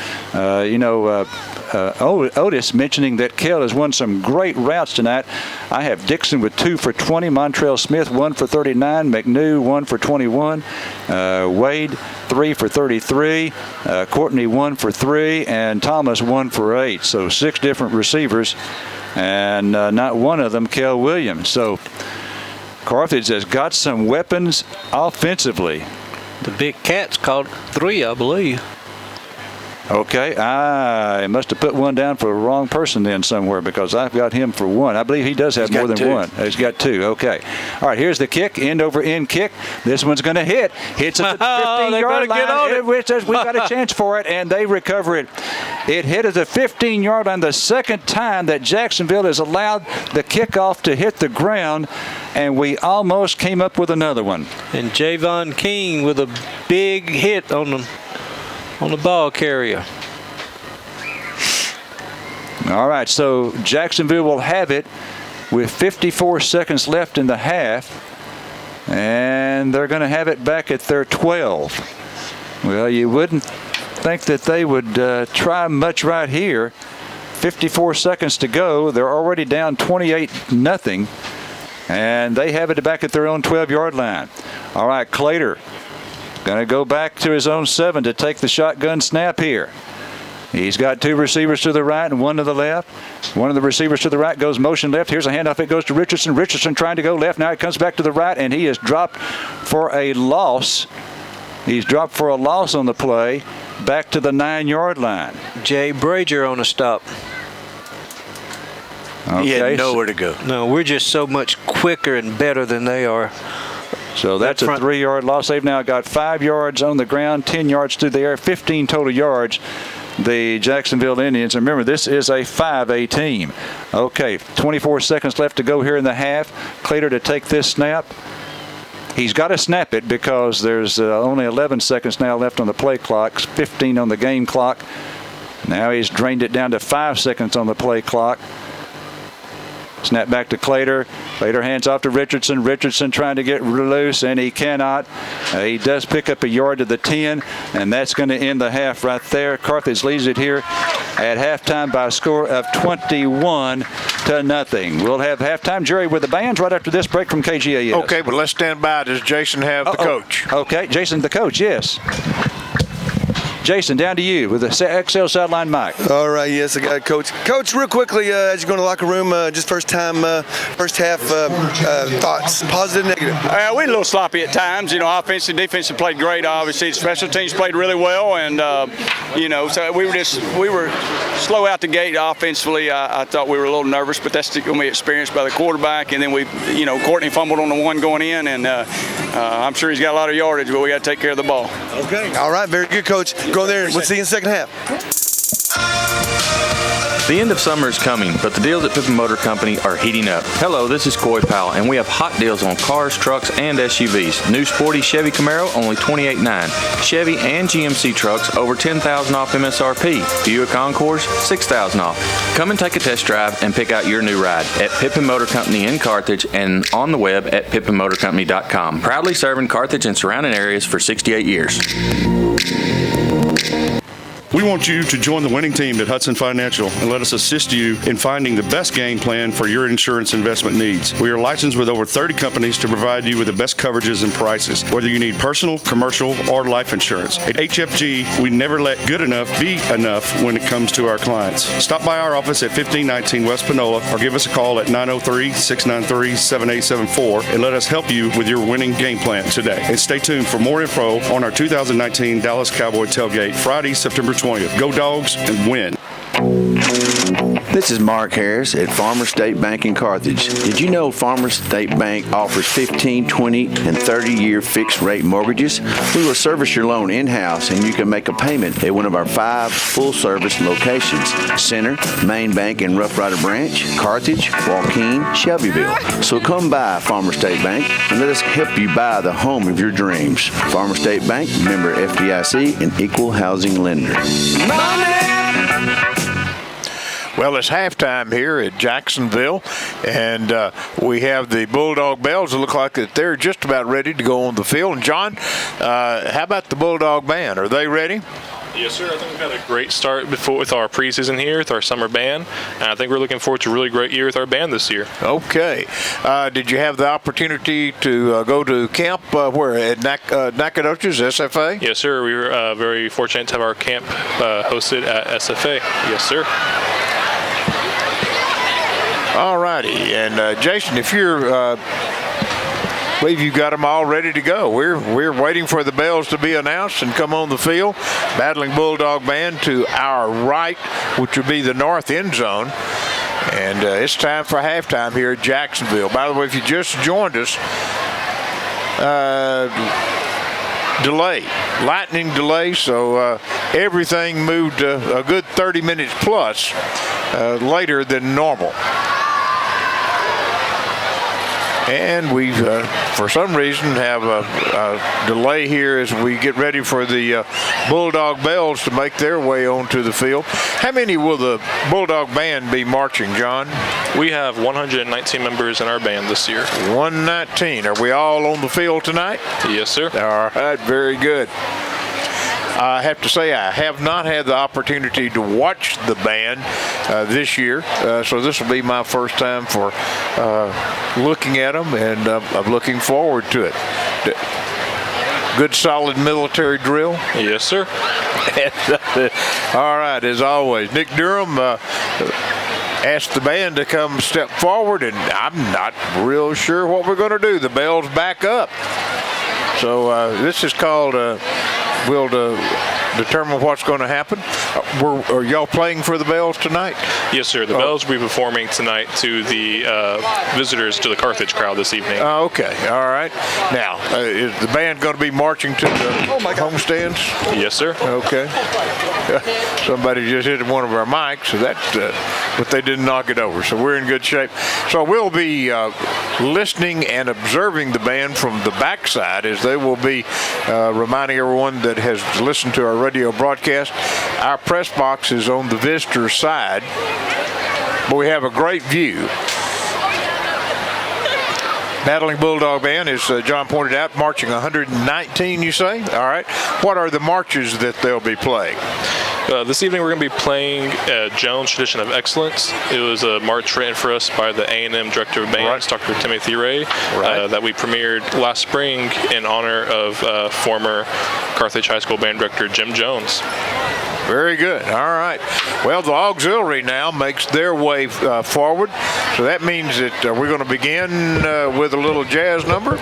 [SPEAKER 1] Otis mentioning that Kell has won some great routes tonight. I have Dixon with 2 for 20, Montrell Smith 1 for 39, McNew 1 for 21, Wade 3 for 33, Courtney 1 for 3, and Thomas 1 for 8. So 6 different receivers, and not one of them Kell Williams. So Carthage has got some weapons offensively.
[SPEAKER 2] The Big Cats caught 3, I believe.
[SPEAKER 1] Okay, I must have put one down for the wrong person then somewhere, because I've got him for 1. I believe he does have more than
[SPEAKER 3] 2.
[SPEAKER 1] 1. He's got 2. Okay. All right, here's the kick, end over end kick. This one's going to hit. Hits at the 15-yard line. Which we've got a chance for it, and they recover it. It hit at the 15-yard line the second time that Jacksonville has allowed the kickoff to hit the ground, and we almost came up with another one.
[SPEAKER 2] And Javon King with a big hit on the ball carrier.
[SPEAKER 1] All right, so Jacksonville will have it with 54 seconds left in the half, and they're going to have it back at their 12. Well, you wouldn't think that they would try much right here. 54 seconds to go. They're already down 28-0, and they have it back at their own 12-yard line. All right, Clater going to go back to his own 7 to take the shotgun snap here. He's got 2 receivers to the right and 1 to the left. One of the receivers to the right goes motion left. Here's a handoff. It goes to Richardson. Richardson trying to go left. Now it comes back to the right, and he is dropped for a loss. He's dropped for a loss on the play back to the 9-yard line.
[SPEAKER 2] Jay Brazier on a stop.
[SPEAKER 1] Okay.
[SPEAKER 3] He had nowhere to go.
[SPEAKER 2] No, we're just so much quicker and better than they are.
[SPEAKER 1] So that's a 3-yard loss. They've now got 5 yards on the ground, 10 yards through the air, 15 total yards. The Jacksonville Indians. And remember, this is a 5A team. Okay, 24 seconds left to go here in the half. Clater to take this snap. He's got to snap it because there's only 11 seconds now left on the play clock, 15 on the game clock. Now he's drained it down to 5 seconds on the play clock. Snap back to Clater. Clater hands off to Richardson. Richardson trying to get loose, and he cannot. He does pick up a yard to the 10, and that's going to end the half right there. Carthage leads it here at halftime by a score of 21-0. We'll have halftime, Jerry, with the bands right after this break from KGAS.
[SPEAKER 15] Okay, but let's stand by. Does Jason have the coach?
[SPEAKER 1] Okay, Jason, the coach, yes. Jason, down to you with the XL sideline mic.
[SPEAKER 14] All right, yes, I got it, Coach. Coach, real quickly, as you go in the locker room, just first half thoughts, positive, negative?
[SPEAKER 21] We were a little sloppy at times. You know, offense and defense played great, obviously. Special teams played really well, and, so we were slow out the gate offensively. I thought we were a little nervous, but that's going to be experienced by the quarterback. And then Courtney fumbled on the one going in, and I'm sure he's got a lot of yardage, but we got to take care of the ball.
[SPEAKER 14] Okay. All right, very good, Coach. Go there. We'll see you in the second half.
[SPEAKER 22] The end of summer is coming, but the deals at Pippin Motor Company are heating up. Hello, this is Coy Powell, and we have hot deals on cars, trucks, and SUVs. New sporty Chevy Camaro, only $28,900. Chevy and GMC trucks, over $10,000 off MSRP. Buick Encores, $6,000 off. Come and take a test drive and pick out your new ride at Pippin Motor Company in Carthage and on the web at pippinmotorcompany.com. Proudly serving Carthage and surrounding areas for 68 years.
[SPEAKER 23] We want you to join the winning team at Hudson Financial and let us assist you in finding the best game plan for your insurance investment needs. We are licensed with over 30 companies to provide you with the best coverages and prices, whether you need personal, commercial, or life insurance. At HFG, we never let good enough be enough when it comes to our clients. Stop by our office at 1519 West Panola or give us a call at 903-693-7874 and let us help you with your winning game plan today. And stay tuned for more info on our 2019 Dallas Cowboy Tailgate, Friday, September 20th. Go Dogs and win.
[SPEAKER 3] This is Mark Harris at Farmers State Bank in Carthage. Did you know Farmers State Bank offers 15, 20, and 30-year fixed-rate mortgages? We will service your loan in-house, and you can make a payment at one of our 5 full-service locations: Center, Main Bank and Rough Rider Branch, Carthage, Waukegan, Shelbyville. So come by Farmers State Bank and let us help you buy the home of your dreams. Farmers State Bank, member FDIC, and equal housing lender.
[SPEAKER 15] Well, it's halftime here at Jacksonville, and we have the Bulldog Bells that look like that they're just about ready to go on the field. And John, how about the Bulldog Band? Are they ready?
[SPEAKER 4] Yes, sir. I think we've had a great start with our preseason here with our summer band, and I think we're looking forward to a really great year with our band this year.
[SPEAKER 15] Okay. Did you have the opportunity to go to camp where at Nacogdoches, SFA?
[SPEAKER 4] Yes, sir. We were very fortunate to have our camp hosted at SFA. Yes, sir.
[SPEAKER 15] All righty. And Jason, if you're I believe you got them all ready to go. We're waiting for the bells to be announced and come on the field. Battling Bulldog Band to our right, which would be the north end zone. And it's time for halftime here at Jacksonville. By the way, if you just joined us, lightning delay, so everything moved a good 30 minutes plus later than normal. And we, for some reason, have a delay here as we get ready for the Bulldog Bells to make their way onto the field. How many will the Bulldog Band be marching, John?
[SPEAKER 4] We have 119 members in our band this year.
[SPEAKER 15] 119. Are we all on the field tonight?
[SPEAKER 4] Yes, sir.
[SPEAKER 15] All right, very good. I have to say I have not had the opportunity to watch the band this year, so this will be my first time for looking at them, and I'm looking forward to it. Good, solid military drill?
[SPEAKER 4] Yes, sir.
[SPEAKER 15] All right, as always, Nick Durham asked the band to come step forward, and I'm not real sure what we're going to do. The bell's back up. So this is called we'll determine what's going to happen. Are y'all playing for the Bells tonight?
[SPEAKER 4] Yes, sir. The Bells will be performing tonight to the visitors to the Carthage crowd this evening.
[SPEAKER 15] Okay. All right. Now, is the band going to be marching to the homestands?
[SPEAKER 4] Yes, sir.
[SPEAKER 15] Okay. Somebody just hit one of our mics, so but they didn't knock it over, so we're in good shape. So we'll be listening and observing the band from the backside as they will be reminding everyone that has listened to our radio broadcast. Our press box is on the visitor side, but we have a great view. Battling Bulldog Band, as John pointed out, marching 119, you say? All right. What are the marches that they'll be playing?
[SPEAKER 4] This evening we're going to be playing Jones Tradition of Excellence. It was a march written for us by the A&M Director of Bands, Dr. Timothy Ray, that we premiered last spring in honor of former Carthage High School Band Director Jim Jones.
[SPEAKER 15] Very good. All right. Well, the auxiliary now makes their way forward. So that means that we're going to begin with a little jazz number.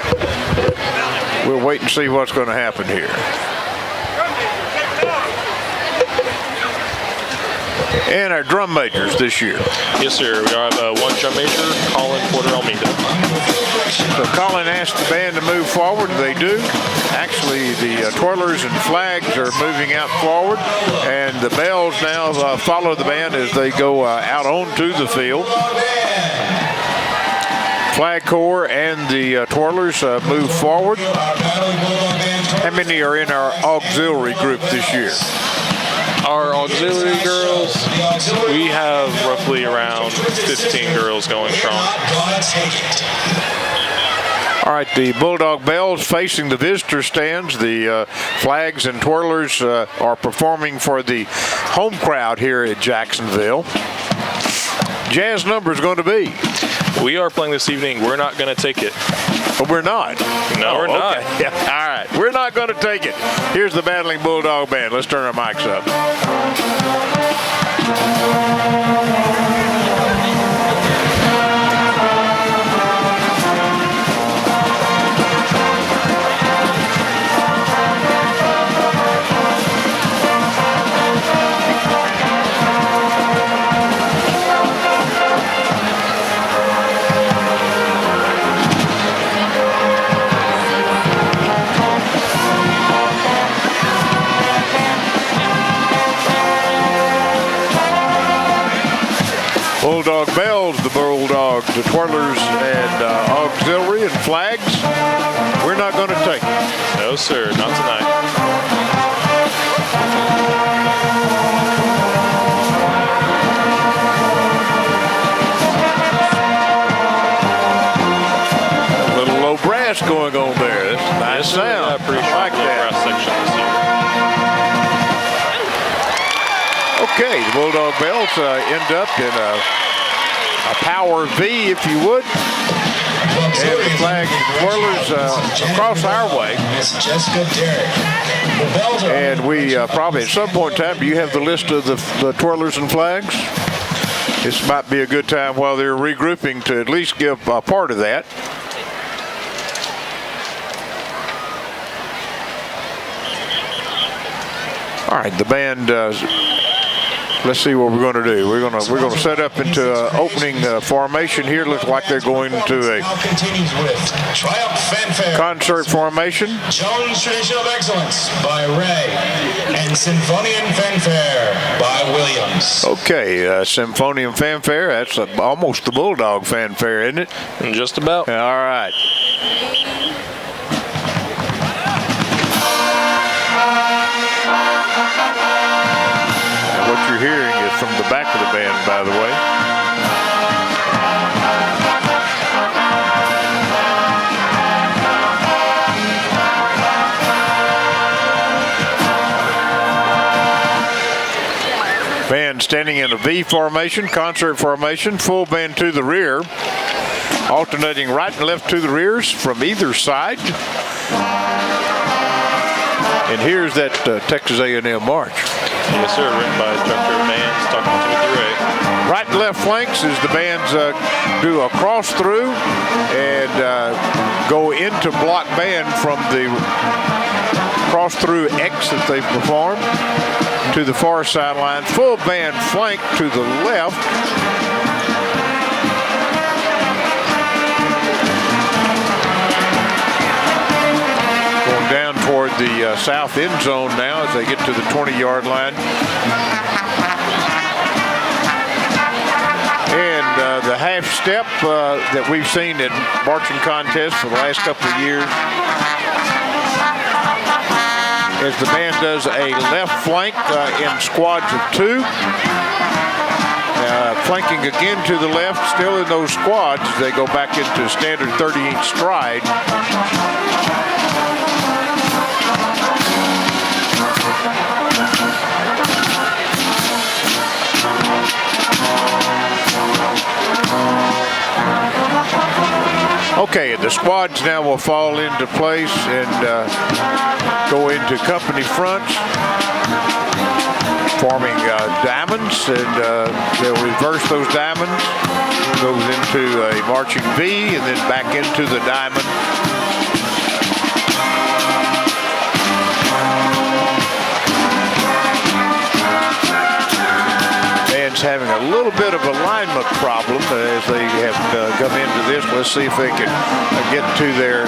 [SPEAKER 15] We'll wait and see what's going to happen here. And our drum majors this year.
[SPEAKER 4] Yes, sir. We have one drum major, Colin Porter Almeida.
[SPEAKER 15] So Colin asked the band to move forward. They do. Actually, the twirlers and flags are moving out forward, and the bells now follow the band as they go out onto the field. Flag Corps and the twirlers move forward. How many are in our auxiliary group this year?
[SPEAKER 4] Our auxiliary girls, we have roughly around 15 girls going strong.
[SPEAKER 15] All right, the Bulldog Bells facing the visitor stands. The flags and twirlers are performing for the home crowd here at Jacksonville. Jazz number is going to be?
[SPEAKER 4] We are playing this evening. We're not going to take it.
[SPEAKER 15] But we're not.
[SPEAKER 4] No, we're not.
[SPEAKER 15] Yeah. All right. We're not going to take it. Here's the Battling Bulldog Band. Let's turn our mics up. Bulldog Bells, the Bulldogs, the Twirlers, and auxiliary and flags. We're not going to take it.
[SPEAKER 4] No, sir, not tonight.
[SPEAKER 15] A little low brass going on there. That's a nice sound.
[SPEAKER 4] Pretty sure like that. Brass section this year.
[SPEAKER 15] Okay, the Bulldog bells end up in a power V, if you would. And the flag twirlers across our way. And we probably at some point in time, do you have the list of the twirlers and flags? This might be a good time while they're regrouping to at least give a part of that. All right, the band. Let's see what we're going to do. We're going to set up into opening formation here. Looks like they're going to a concert formation.
[SPEAKER 5] Jones Tradition of Excellence by Ray and Symphonium Fanfare by Williams.
[SPEAKER 15] Okay, Symphonium Fanfare. That's almost the Bulldog fanfare, isn't it?
[SPEAKER 4] Just about.
[SPEAKER 15] All right. What you're hearing is from the back of the band, by the way. Band standing in a V formation, concert formation, full band to the rear, alternating right and left to the rears from either side. And here's that Texas A&M march.
[SPEAKER 4] Yes, sir. Written by Director of Bands, Dr. Timothy Ray.
[SPEAKER 15] Right and left flanks as the bands do a cross through and go into block band from the cross through X that they've performed to the far sideline. Full band flank to the left. Down toward the south end zone now as they get to the 20-yard line. And the half step that we've seen in marching contests for the last couple of years as the band does a left flank in squads of 2. Flanking again to the left, still in those squads as they go back into standard 30-inch stride. Okay, the squads now will fall into place and go into company fronts, forming diamonds, and they'll reverse those diamonds. Goes into a marching V and then back into the diamond. Having a little bit of alignment problem as they have come into this. Let's see if they can get to their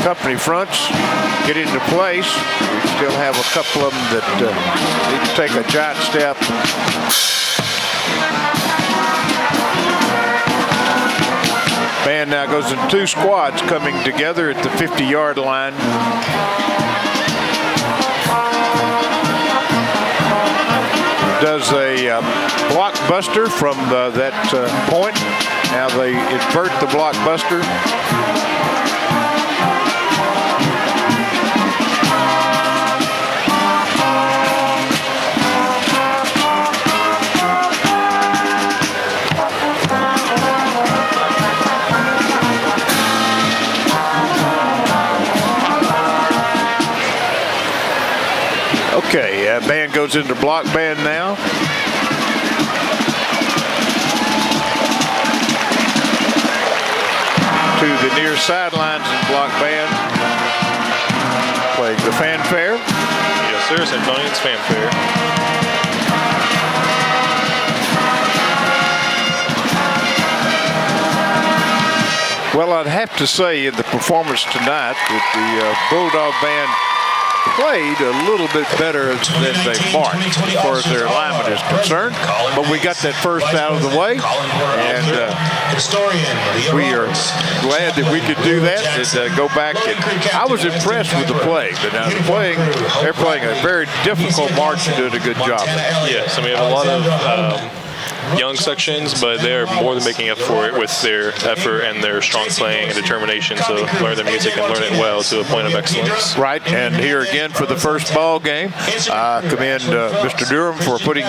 [SPEAKER 15] company fronts, get into place. We still have a couple of them that need to take a giant step. Band now goes in 2 squads coming together at the 50-yard line. Does a blockbuster from that point. Now they invert the blockbuster. Okay, band goes into block band now. To the near sidelines in block band. Playing the fanfare.
[SPEAKER 4] Yes, sir. Symphonium's fanfare.
[SPEAKER 15] Well, I'd have to say in the performance tonight that the Bulldog band played a little bit better than they marched as far as their alignment is concerned, but we got that first out of the way, and we are glad that we could do that and go back. And I was impressed with the play, but now they're playing a very difficult march and doing a good job.
[SPEAKER 4] Yes, I mean, a lot of young sections, but they're more than making up for it with their effort and their strong playing and determination to learn their music and learn it well to a point of excellence.
[SPEAKER 15] Right, and here again for the first ball game, I commend Mr. Durham for putting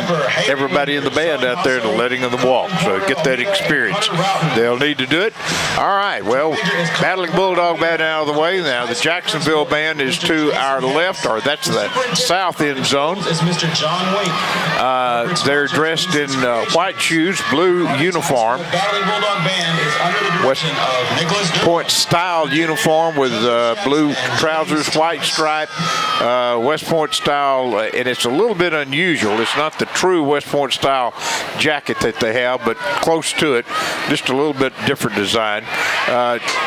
[SPEAKER 15] everybody in the band out there and letting them walk. So get that experience. They'll need to do it. All right, well, Battling Bulldog band out of the way. Now the Jacksonville band is to our left, or that's the south end zone. They're dressed in white shoes, blue uniform, West Point style uniform with blue trousers, white stripe, West Point style, and it's a little bit unusual. It's not the true West Point style jacket that they have, but close to it, just a little bit different design.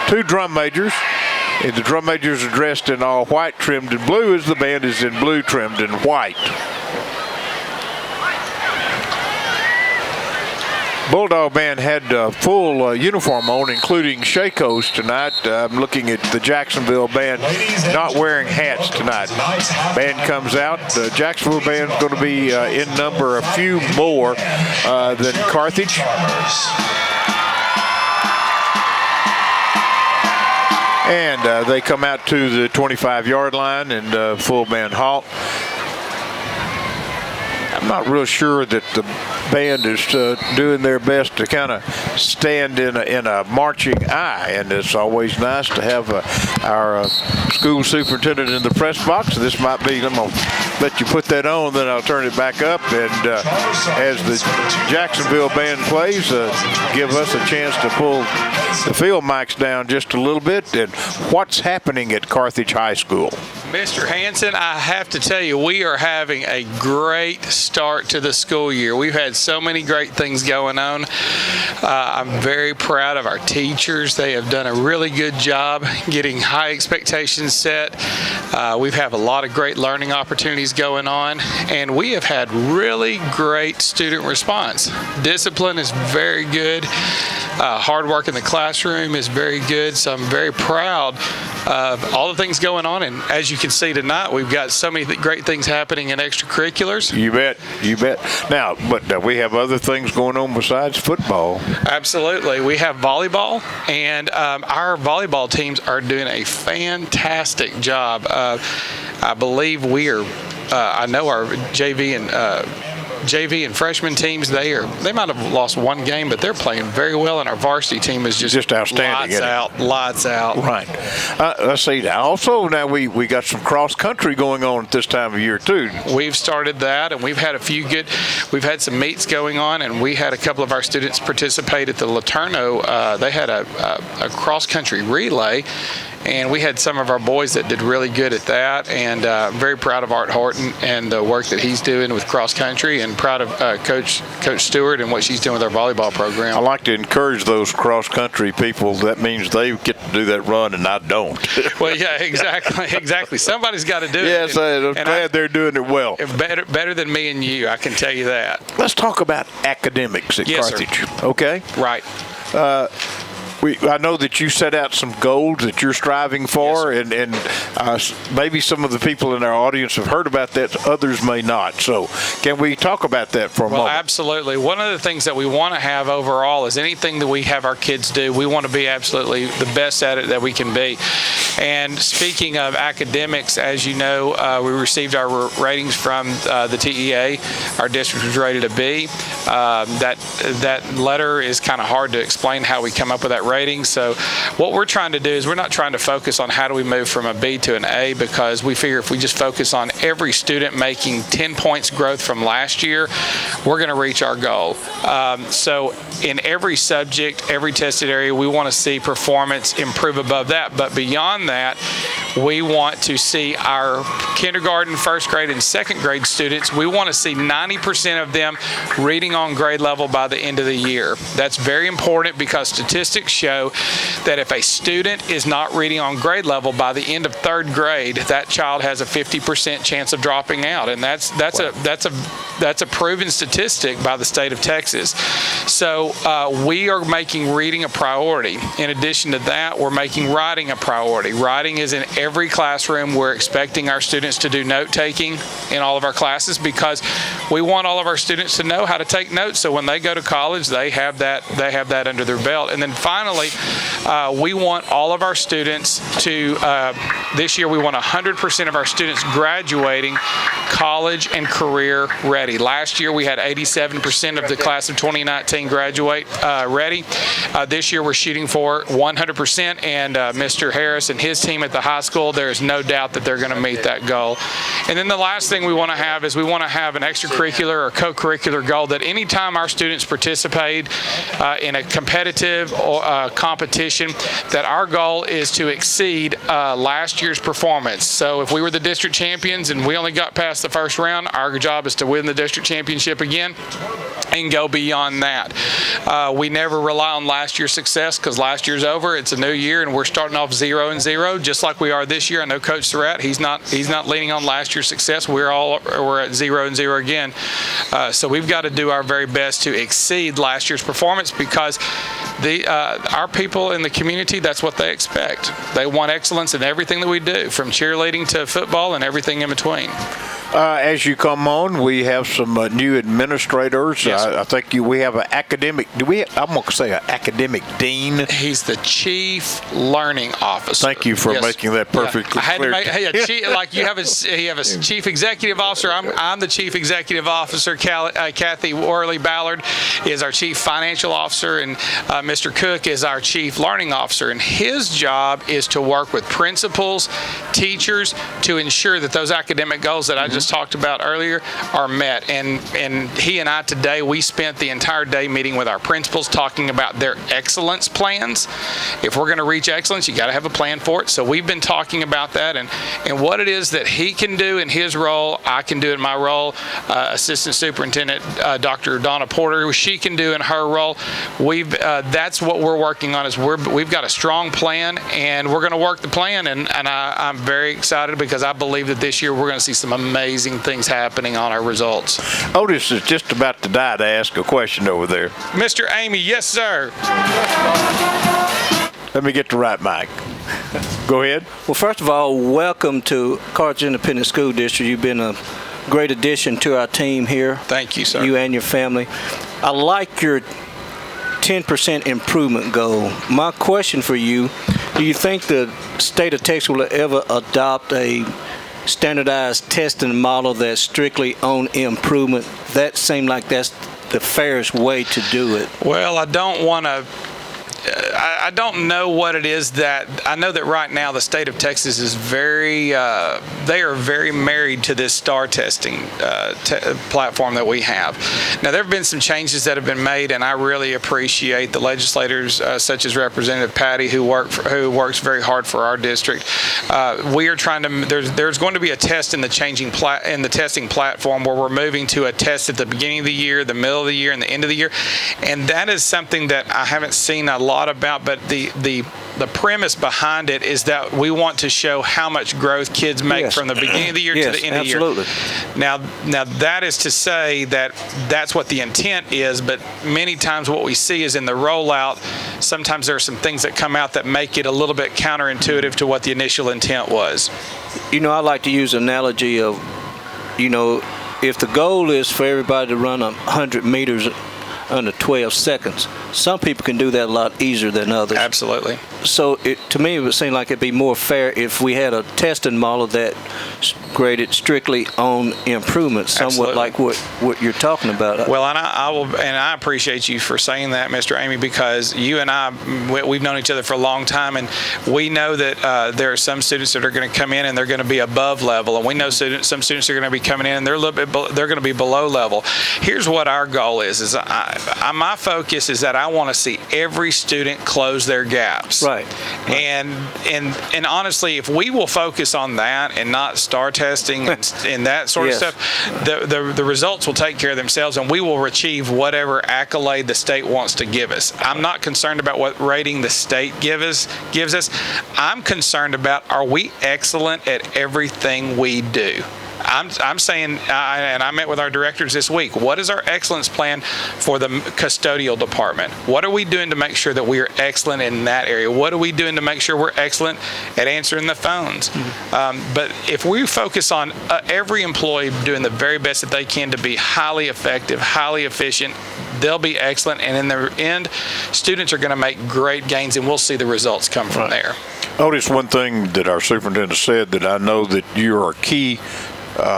[SPEAKER 15] Two drum majors. And the drum majors are dressed in all white trimmed in blue, as the band is in blue trimmed in white. Bulldog band had full uniform on, including Shakos tonight. I'm looking at the Jacksonville band not wearing hats tonight. Band comes out. The Jacksonville band's going to be in number a few more than Carthage. And they come out to the 25-yard line and full band halt. I'm not real sure that the band is doing their best to kind of stand in a marching eye, and it's always nice to have our school superintendent in the press box. This might be, I'm going to let you put that on, then I'll turn it back up, and as the Jacksonville band plays, give us a chance to pull the field mics down just a little bit. And what's happening at Carthage High School?
[SPEAKER 7] Mr. Hanson, I have to tell you, we are having a great start to the school year. We've had so many great things going on. I'm very proud of our teachers. They have done a really good job getting high expectations set. We've had a lot of great learning opportunities going on, and we have had really great student response. Discipline is very good. Hard work in the classroom is very good, so I'm very proud of all the things going on. And as you can see tonight, we've got so many great things happening in extracurriculars.
[SPEAKER 15] You bet, you bet. Now, but we have other things going on besides football.
[SPEAKER 7] Absolutely. We have volleyball, and our volleyball teams are doing a fantastic job. I believe we are, I know our JV and freshman teams, they might have lost one game, but they're playing very well, and our varsity team is just
[SPEAKER 15] outstanding.
[SPEAKER 7] Lights out.
[SPEAKER 15] Right. Let's see. Now, also, now we got some cross country going on at this time of year too.
[SPEAKER 7] We've started that, and we've had we've had some meets going on, and we had a couple of our students participate at the Laterno. They had a cross country relay, and we had some of our boys that did really good at that, and I'm very proud of Art Horton and the work that he's doing with cross country, and proud of Coach Stewart and what she's doing with our volleyball program.
[SPEAKER 15] I like to encourage those cross country people. That means they get to do that run and I don't.
[SPEAKER 7] Well, yeah, exactly. Somebody's got to do it.
[SPEAKER 15] Yes, I'm glad they're doing it well.
[SPEAKER 7] Better than me and you, I can tell you that.
[SPEAKER 15] Let's talk about academics at Carthage.
[SPEAKER 7] Sir.
[SPEAKER 15] Okay?
[SPEAKER 7] Right.
[SPEAKER 15] I know that you set out some goals that you're striving for, and maybe some of the people in our audience have heard about that, others may not. So can we talk about that for a moment?
[SPEAKER 7] Well, absolutely. One of the things that we want to have overall is anything that we have our kids do, we want to be absolutely the best at it that we can be. And speaking of academics, as you know, we received our ratings from the TEA. Our district was rated a B. That letter is kind of hard to explain how we come up with that rating. So what we're trying to do is we're not trying to focus on how do we move from a B to an A, because we figure if we just focus on every student making 10 points growth from last year, we're going to reach our goal. So in every subject, every tested area, we want to see performance improve above that. But beyond that, we want to see our kindergarten, first grade, and second grade students, we want to see 90% of them reading on grade level by the end of the year. That's very important because statistics show that if a student is not reading on grade level by the end of third grade, that child has a 50% chance of dropping out, and that's a proven statistic by the state of Texas. So we are making reading a priority. In addition to that, we're making writing a priority. Writing is in every classroom, we're expecting our students to do note-taking in all of our classes because we want all of our students to know how to take notes so when they go to college, they have that under their belt. And then finally, we want all of our students to, this year we want 100% of our students graduating college and career ready. Last year we had 87% of the class of 2019 graduate ready. This year we're shooting for 100%, and Mr. Harris and his team at the high school, there is no doubt that they're going to meet that goal. And then the last thing we want to have is we want to have an extracurricular or co-curricular goal that anytime our students participate in a competitive competition, that our goal is to exceed last year's performance. So if we were the district champions and we only got past the first round, our job is to win the district championship again and go beyond that. We never rely on last year's success because last year's over. It's a new year and we're starting off 0-0, just like we are this year. I know Coach Surratt, he's not leaning on last year's success. We're at 0-0 again. So we've got to do our very best to exceed last year's performance because our people in the community, that's what they expect. They want excellence in everything that we do, from cheerleading to football and everything in between.
[SPEAKER 15] As you come on, we have some new administrators.
[SPEAKER 7] Yes,
[SPEAKER 15] I think we have an academic. I'm going to say an academic dean.
[SPEAKER 7] He's the chief learning officer.
[SPEAKER 15] Thank you for making that perfectly clear.
[SPEAKER 7] Like you have a chief executive officer. I'm the chief executive officer. Kathy Worley Ballard is our chief financial officer, and Mr. Cook is our chief learning officer. And his job is to work with principals, teachers, to ensure that those academic goals that I just talked about earlier are met. And he and I today, we spent the entire day meeting with our principals talking about their excellence plans. If we're going to reach excellence, you got to have a plan for it. So we've been talking about that and what it is that he can do in his role, I can do in my role. Assistant Superintendent Dr. Donna Porter, she can do in her role. That's what we're working on. Is we've got a strong plan and we're going to work the plan. And I'm very excited because I believe that this year we're going to see some amazing things happening on our results.
[SPEAKER 15] Otis is just about to die to ask a question over there.
[SPEAKER 7] Mr. Amy, yes, sir.
[SPEAKER 15] Let me get the right mic. Go ahead.
[SPEAKER 2] Well, first of all, welcome to Carthage Independent School District. You've been a great addition to our team here.
[SPEAKER 7] Thank you, sir.
[SPEAKER 2] You and your family. I like your 10% improvement goal. My question for you, do you think the state of Texas will ever adopt a standardized testing model that's strictly on improvement? That seems like that's the fairest way to do it.
[SPEAKER 7] Well, I don't want to. I don't know what it is that I know that right now the state of Texas is they are very married to this STAR testing platform that we have. Now there have been some changes that have been made, and I really appreciate the legislators such as Representative Patty who works very hard for our district. We are trying to. There's going to be a test in the testing platform where we're moving to a test at the beginning of the year, the middle of the year, and the end of the year, and that is something that I haven't seen a lot about, but the premise behind it is that we want to show how much growth kids make from the beginning of the year to the end of the year.
[SPEAKER 2] Absolutely.
[SPEAKER 7] Now that is to say that that's what the intent is, but many times what we see is in the rollout, sometimes there are some things that come out that make it a little bit counterintuitive to what the initial intent was.
[SPEAKER 2] You know, I like to use an analogy of, if the goal is for everybody to run 100 meters under 12 seconds. Some people can do that a lot easier than others.
[SPEAKER 7] Absolutely.
[SPEAKER 2] So to me, it would seem like it'd be more fair if we had a testing model that graded strictly on improvement, somewhat like what you're talking about.
[SPEAKER 7] Well, and I appreciate you for saying that, Mr. Amy, because you and I, we've known each other for a long time, and we know that there are some students that are going to come in and they're going to be above level, and we know some students are going to be coming in and they're going to be below level. Here's what our goal is my focus is that I want to see every student close their gaps.
[SPEAKER 2] Right.
[SPEAKER 7] And honestly, if we will focus on that and not STAR testing and that sort of stuff, the results will take care of themselves, and we will achieve whatever accolade the state wants to give us. I'm not concerned about what rating the state gives us. I'm concerned about, are we excellent at everything we do? I'm saying, and I met with our directors this week, what is our excellence plan for the custodial department? What are we doing to make sure that we are excellent in that area? What are we doing to make sure we're excellent at answering the phones? But if we focus on every employee doing the very best that they can to be highly effective, highly efficient, they'll be excellent, and in the end, students are going to make great gains, and we'll see the results come from there.
[SPEAKER 15] Notice one thing that our superintendent said that I know that you are key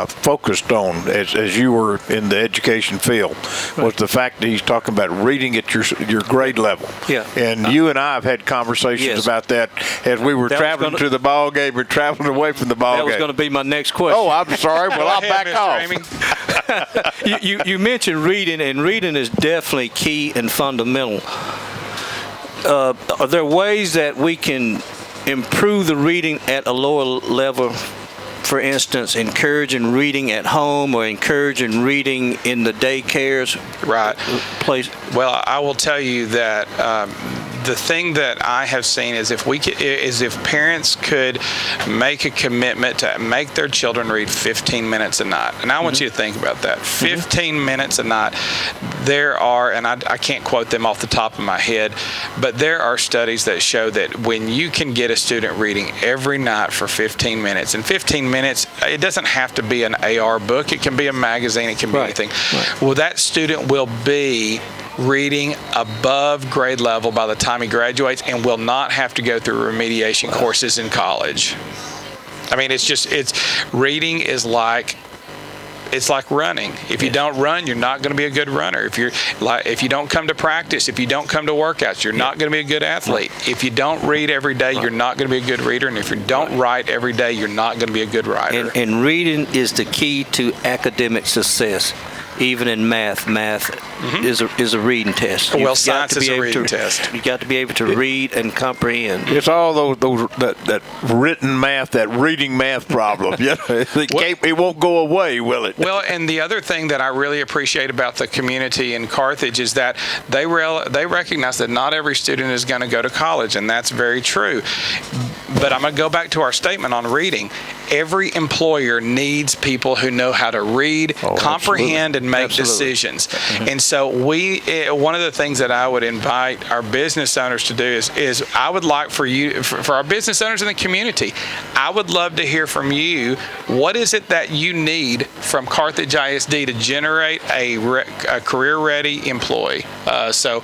[SPEAKER 15] focused on as you were in the education field was the fact that he's talking about reading at your grade level.
[SPEAKER 2] Yeah.
[SPEAKER 15] And you and I have had conversations about that as we were traveling to the ball game or traveling away from the ball game.
[SPEAKER 2] That was going to be my next question.
[SPEAKER 15] Oh, I'm sorry. Well, I'll back off.
[SPEAKER 2] You mentioned reading, and reading is definitely key and fundamental. Are there ways that we can improve the reading at a lower level? For instance, encouraging reading at home or encouraging reading in the daycares place?
[SPEAKER 7] Well, I will tell you that the thing that I have seen is if parents could make a commitment to make their children read 15 minutes a night. And I want you to think about that. 15 minutes a night. There are, and I can't quote them off the top of my head, but there are studies that show that when you can get a student reading every night for 15 minutes, and 15 minutes, it doesn't have to be an AR book. It can be a magazine. It can be anything. Well, that student will be reading above grade level by the time he graduates and will not have to go through remediation courses in college. I mean, reading is like, it's like running. If you don't run, you're not going to be a good runner. If you don't come to practice, if you don't come to workouts, you're not going to be a good athlete. If you don't read every day, you're not going to be a good reader. And if you don't write every day, you're not going to be a good writer.
[SPEAKER 2] And reading is the key to academic success. Even in math is a reading test.
[SPEAKER 7] Well, science is a reading test.
[SPEAKER 2] You got to be able to read and comprehend.
[SPEAKER 15] It's all that written math, that reading math problem. It won't go away, will it?
[SPEAKER 7] Well, and the other thing that I really appreciate about the community in Carthage is that they recognize that not every student is going to go to college, and that's very true. But I'm going to go back to our statement on reading. Every employer needs people who know how to read, comprehend, and make decisions. And so one of the things that I would invite our business owners to do is I would like for our business owners in the community, I would love to hear from you. What is it that you need from Carthage ISD to generate a career-ready employee? So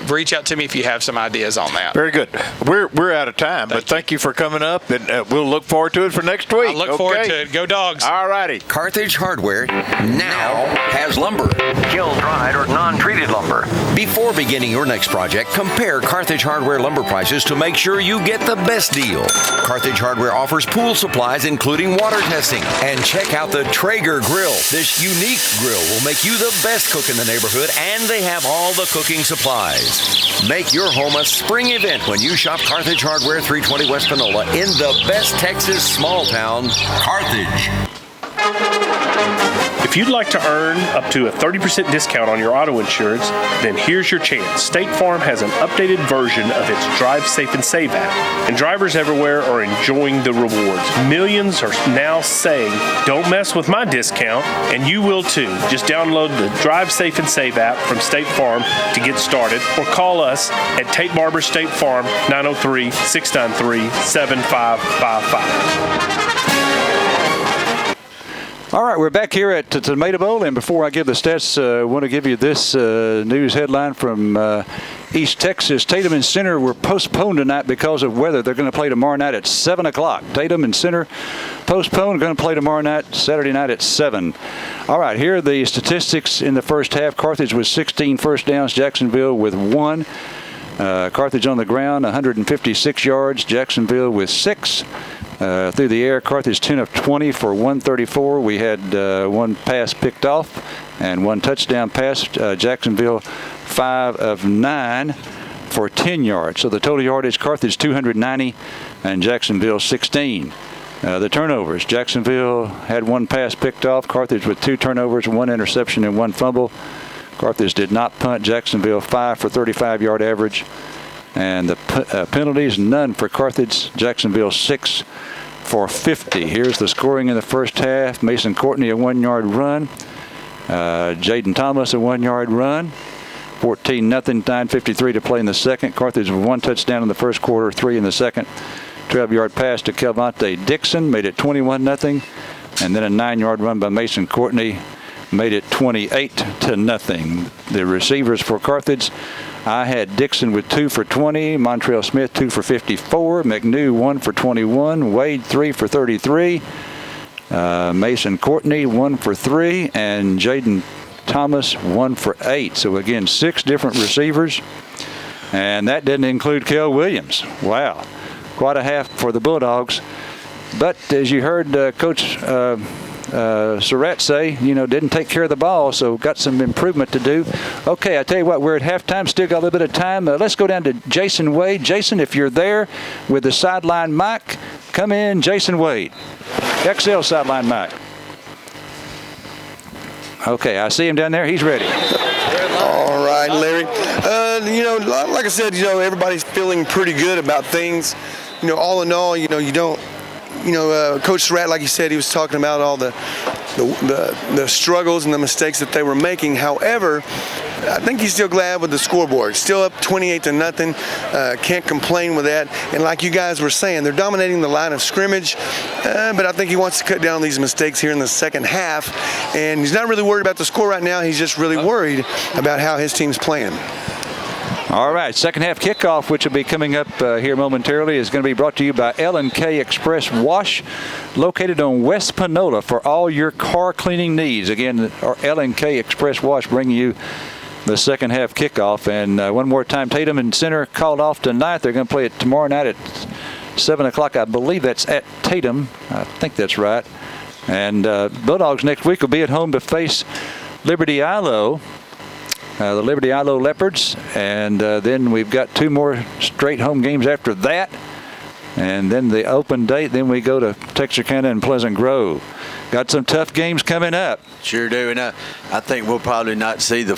[SPEAKER 7] reach out to me if you have some ideas on that.
[SPEAKER 15] Very good. We're out of time, but thank you for coming up, and we'll look forward to it for next week.
[SPEAKER 7] I look forward to it. Go Dogs.
[SPEAKER 15] All righty.
[SPEAKER 6] Carthage Hardware now has lumber. Kiln-dried or non-treated lumber. Before beginning your next project, compare Carthage Hardware lumber prices to make sure you get the best deal. Carthage Hardware offers pool supplies including water testing. And check out the Traeger grill. This unique grill will make you the best cook in the neighborhood, and they have all the cooking supplies. Make your home a spring event when you shop Carthage Hardware, 320 West Panola, in the best Texas small town, Carthage.
[SPEAKER 8] If you'd like to earn up to a 30% discount on your auto insurance, then here's your chance. State Farm has an updated version of its Drive Safe and Save app, and drivers everywhere are enjoying the rewards. Millions are now saying, "Don't mess with my discount," and you will too. Just download the Drive Safe and Save app from State Farm to get started, or call us at Tate Barber State Farm, 903-693-7555.
[SPEAKER 1] All right, we're back here at the Tomato Bowl, and before I give the stats, I want to give you this news headline from East Texas. Tatum and Center were postponed tonight because of weather. They're going to play tomorrow night at 7 o'clock. Tatum and Center postponed, going to play tomorrow night, Saturday night at 7. All right, here are the statistics in the first half. Carthage with 16 first downs, Jacksonville with 1. Carthage on the ground, 156 yards, Jacksonville with 6. Through the air, Carthage 10 of 20 for 134. We had one pass picked off and one touchdown pass. Jacksonville 5 of 9 for 10 yards. So the total yardage, Carthage 290 and Jacksonville 16. The turnovers, Jacksonville had one pass picked off. Carthage with 2 turnovers, 1 interception and 1 fumble. Carthage did not punt. Jacksonville 5 for 35-yard average. And the penalties, none for Carthage. Jacksonville 6 for 50. Here's the scoring in the first half. Mason Courtney, a 1-yard run. Jaden Thomas, a 1-yard run. 14-0, 9:53 to play in the second. Carthage with 1 touchdown in the first quarter, 3 in the second. 12-yard pass to Kelvonte Dixon made it 21-0. And then a 9-yard run by Mason Courtney made it 28-0. The receivers for Carthage, I had Dixon with 2 for 20, Montrell Smith 2 for 54, McNew 1 for 21, Wade 3 for 33, Mason Courtney 1 for 3, and Jaden Thomas 1 for 8. So again, 6 different receivers, and that didn't include Kel Williams. Wow, quite a half for the Bulldogs. But as you heard Coach Surratt say, didn't take care of the ball, so got some improvement to do. Okay, I tell you what, we're at halftime, still got a little bit of time. Let's go down to Jason Wade. Jason, if you're there with the sideline mic, come in, Jason Wade. XL sideline mic. Okay, I see him down there. He's ready.
[SPEAKER 14] All right, Larry. Like I said, everybody's feeling pretty good about things. All in all, you don't. Coach Surratt, like he said, he was talking about all the struggles and the mistakes that they were making. However, I think he's still glad with the scoreboard. Still up 28-0. Can't complain with that. And like you guys were saying, they're dominating the line of scrimmage. But I think he wants to cut down these mistakes here in the second half. And he's not really worried about the score right now. He's just really worried about how his team's playing.
[SPEAKER 1] All right, second half kickoff, which will be coming up here momentarily, is going to be brought to you by L&K Express Wash, located on West Panola for all your car cleaning needs. Again, L&K Express Wash bringing you the second half kickoff. And one more time, Tatum and Center called off tonight. They're going to play it tomorrow night at 7 o'clock. I believe that's at Tatum. I think that's right. And Bulldogs next week will be at home to face Liberty Ilo. The Liberty Ilo Leopards, and then we've got 2 more straight home games after that, and then the open date, then we go to Texarkana and Pleasant Grove. Got some tough games coming up.
[SPEAKER 3] Sure do, and I think we'll probably not see the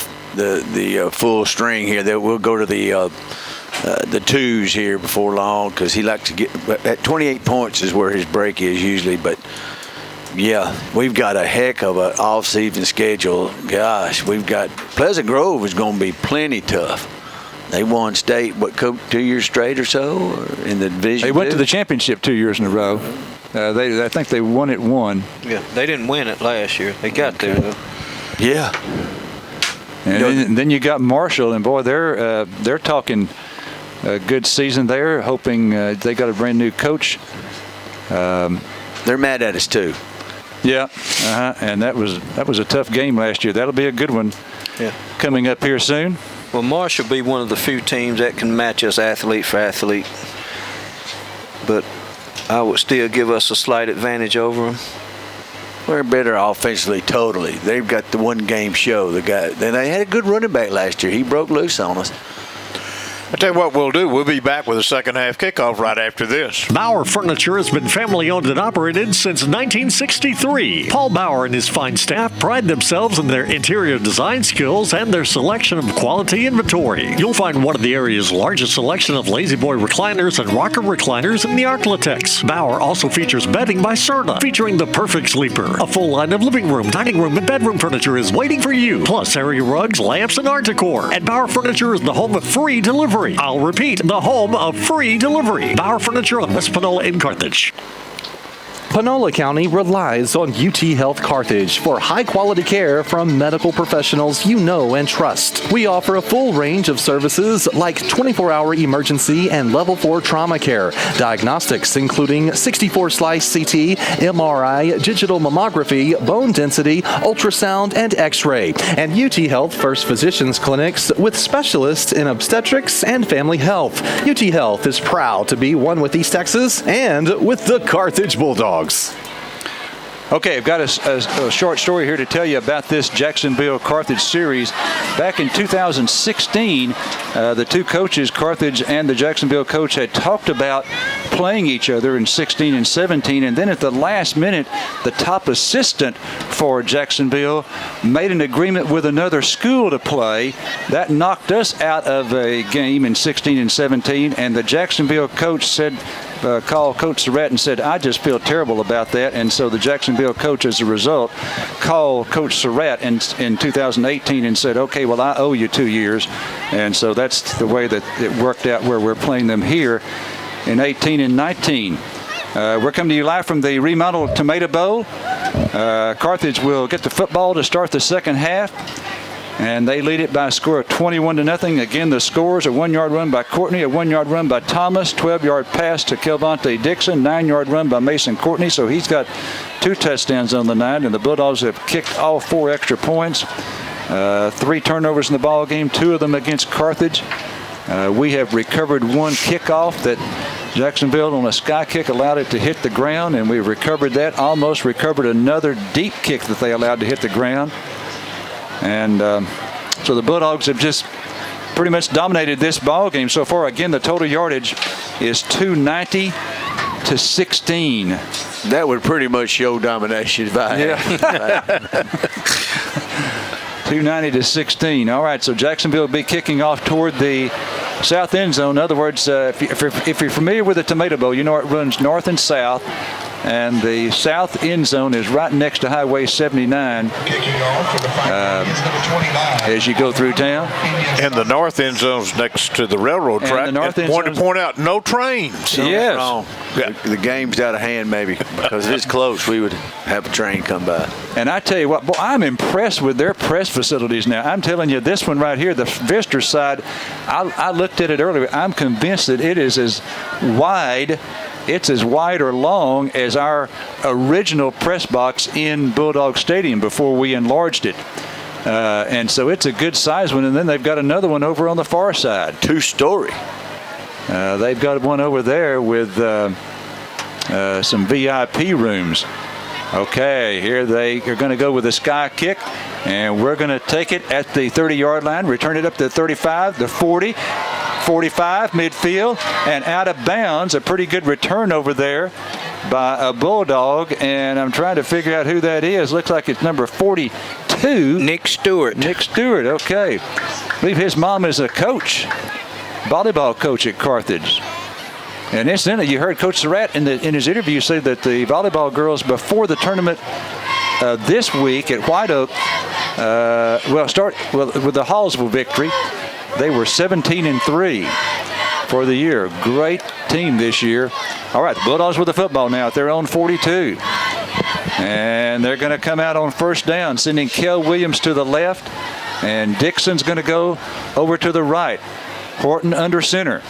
[SPEAKER 3] full string here. That we'll go to the 2s here before long, because he likes to get at 28 points is where his break is usually, but. Yeah, we've got a heck of an off-season schedule. Gosh, we've got Pleasant Grove is going to be plenty tough. They won state, 2 years straight or so in the division.
[SPEAKER 1] They went to the championship 2 years in a row. I think they won it 1.
[SPEAKER 2] Yeah, they didn't win it last year. They got there though.
[SPEAKER 3] Yeah.
[SPEAKER 1] And then you got Marshall, and boy, they're talking a good season there, hoping they got a brand new coach.
[SPEAKER 3] They're mad at us too.
[SPEAKER 1] Yeah, and that was a tough game last year. That'll be a good one coming up here soon.
[SPEAKER 2] Well, Marshall will be one of the few teams that can match us athlete for athlete, but I would still give us a slight advantage over them.
[SPEAKER 3] We're better offensively totally. They've got the one-game show. They had a good running back last year. He broke loose on us.
[SPEAKER 15] I tell you what we'll do. We'll be back with a second half kickoff right after this.
[SPEAKER 20] Bauer Furniture has been family owned and operated since 1963. Paul Bauer and his fine staff pride themselves in their interior design skills and their selection of quality inventory. You'll find one of the area's largest selection of Lazy Boy recliners and rocker recliners in the Arklatex. Bauer also features bedding by Serta, featuring the perfect sleeper. A full line of living room, dining room, and bedroom furniture is waiting for you. Plus area rugs, lamps, and art decor. And Bauer Furniture is the home of free delivery. I'll repeat, the home of free delivery. Bauer Furniture on West Panola in Carthage.
[SPEAKER 9] Panola County relies on UT Health Carthage for high-quality care from medical professionals you know and trust. We offer a full range of services like 24-hour emergency and level 4 trauma care, diagnostics including 64-slice CT, MRI, digital mammography, bone density, ultrasound, and X-ray, and UT Health First Physicians clinics with specialists in obstetrics and family health. UT Health is proud to be one with East Texas and with the Carthage Bulldogs.
[SPEAKER 1] Okay, I've got a short story here to tell you about this Jacksonville Carthage series. Back in 2016, the 2 coaches, Carthage and the Jacksonville coach, had talked about playing each other in 16 and 17, and then at the last minute, the top assistant for Jacksonville made an agreement with another school to play. That knocked us out of a game in 16 and 17, and the Jacksonville coach said, called Coach Surratt and said, I just feel terrible about that. And so the Jacksonville coach, as a result, called Coach Surratt in 2018 and said, okay, well, I owe you 2 years. And so that's the way that it worked out where we're playing them here in 18 and 19. We're coming to you live from the remodeled Tomato Bowl. Carthage will get the football to start the second half, and they lead it by a score of 21-0. Again, the scores: a 1-yard run by Courtney, a 1-yard run by Thomas, 12-yard pass to Kelvonte Dixon, 9-yard run by Mason Courtney. So he's got 2 touchdowns on the night, and the Bulldogs have kicked all 4 extra points. 3 turnovers in the ball game, 2 of them against Carthage. We have recovered 1 kickoff that Jacksonville on a sky kick allowed it to hit the ground, and we recovered that. Almost recovered another deep kick that they allowed to hit the ground. And so the Bulldogs have just pretty much dominated this ball game so far. Again, the total yardage is 290 to 16.
[SPEAKER 3] That would pretty much show domination if I had.
[SPEAKER 1] 290 to 16. All right, so Jacksonville will be kicking off toward the south end zone. In other words, if you're familiar with the Tomato Bowl, you know it runs north and south, and the south end zone is right next to Highway 79 as you go through town.
[SPEAKER 15] And the north end zone's next to the railroad track.
[SPEAKER 1] The north end
[SPEAKER 15] to point out, no trains.
[SPEAKER 1] Yes.
[SPEAKER 3] The game's out of hand, maybe, because if it's close, we would have a train come by.
[SPEAKER 1] And I tell you what, boy, I'm impressed with their press facilities now. I'm telling you, this one right here, the visitor side, I looked at it earlier. I'm convinced that it is as wide. It's as wide or long as our original press box in Bulldog Stadium before we enlarged it. And so it's a good size one. And then they've got another one over on the far side.
[SPEAKER 3] 2-story.
[SPEAKER 1] They've got one over there with some VIP rooms. Okay, here they are going to go with a sky kick, and we're going to take it at the 30-yard line, return it up to the 35, the 40, 45, midfield, and out of bounds. A pretty good return over there by a Bulldog, and I'm trying to figure out who that is. Looks like it's number 42.
[SPEAKER 2] Nick Stewart.
[SPEAKER 1] Nick Stewart, okay. I believe his mom is a coach, volleyball coach at Carthage. And incidentally, you heard Coach Surratt in his interview say that the volleyball girls before the tournament this week at White Oak, with the Hallsville victory, they were 17-3 for the year. Great team this year. All right, the Bulldogs with the football now at their own 42. And they're going to come out on first down, sending Kel Williams to the left, and Dixon's going to go over to the right. Horton under center.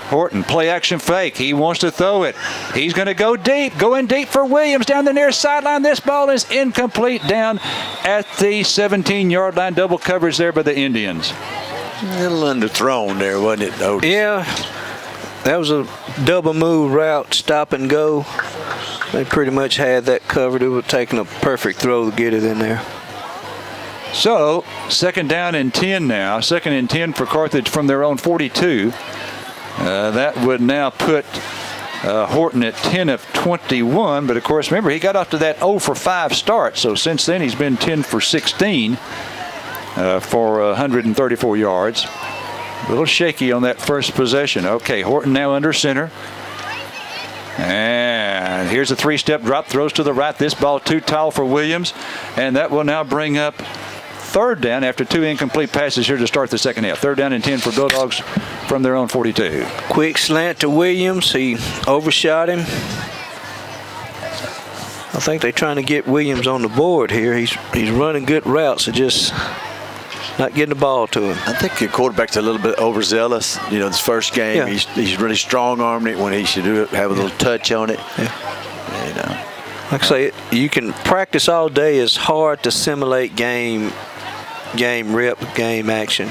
[SPEAKER 1] Horton, play action fake. He wants to throw it. He's going to go deep. Going deep for Williams down the near sideline. This ball is incomplete down at the 17-yard line. Double coverage there by the Indians.
[SPEAKER 3] A little underthrown there, wasn't it, Otis?
[SPEAKER 2] Yeah, that was a double move route, stop and go. They pretty much had that covered. It was taking a perfect throw to get it in there.
[SPEAKER 1] So, 2nd down and 10 now. 2nd and 10 for Carthage from their own 42. That would now put Horton at 10 of 21. But, of course, remember, he got off to that 0 for 5 start. So, since then, he's been 10 for 16 for 134 yards. A little shaky on that first possession. Okay, Horton now under center. And here's a 3-step drop. Throws to the right. This ball too tall for Williams. And that will now bring up 3rd down after 2 incomplete passes here to start the second half. 3rd down and 10 for Bulldogs from their own 42.
[SPEAKER 2] Quick slant to Williams. He overshot him. I think they're trying to get Williams on the board here. He's running good routes, so just not getting the ball to him.
[SPEAKER 3] I think the quarterback's a little bit overzealous. You know, this first game,
[SPEAKER 2] Yeah.
[SPEAKER 3] he's really strong-armed it when he should have a little touch on it.
[SPEAKER 2] Yeah.
[SPEAKER 3] You know.
[SPEAKER 2] Like I say, you can practice all day. It's hard to simulate game rep, game action.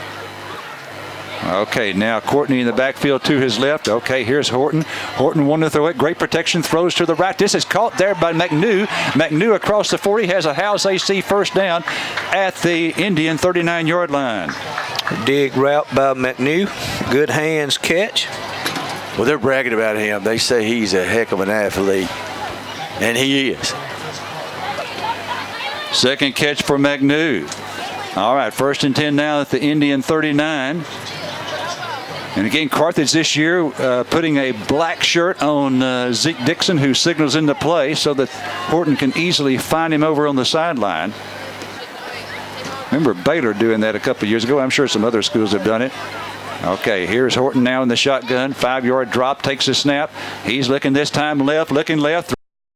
[SPEAKER 1] Okay, now Courtney in the backfield to his left. Okay, here's Horton. Horton wanted to throw it. Great protection. Throws to the right. This is caught there by McNew. McNew across the 40 has a House AC first down at the Indian 39-yard line.
[SPEAKER 2] Dig route by McNew. Good hands catch.
[SPEAKER 3] Well, they're bragging about him. They say he's a heck of an athlete, and he is.
[SPEAKER 1] Second catch for McNew. All right, 1st and 10 now at the Indian 39. And again, Carthage this year putting a black shirt on Zeke Dixon, who signals into play so that Horton can easily find him over on the sideline. Remember Baylor doing that a couple of years ago. I'm sure some other schools have done it. Okay, here's Horton now in the shotgun. 5-yard drop, takes a snap. He's looking this time left,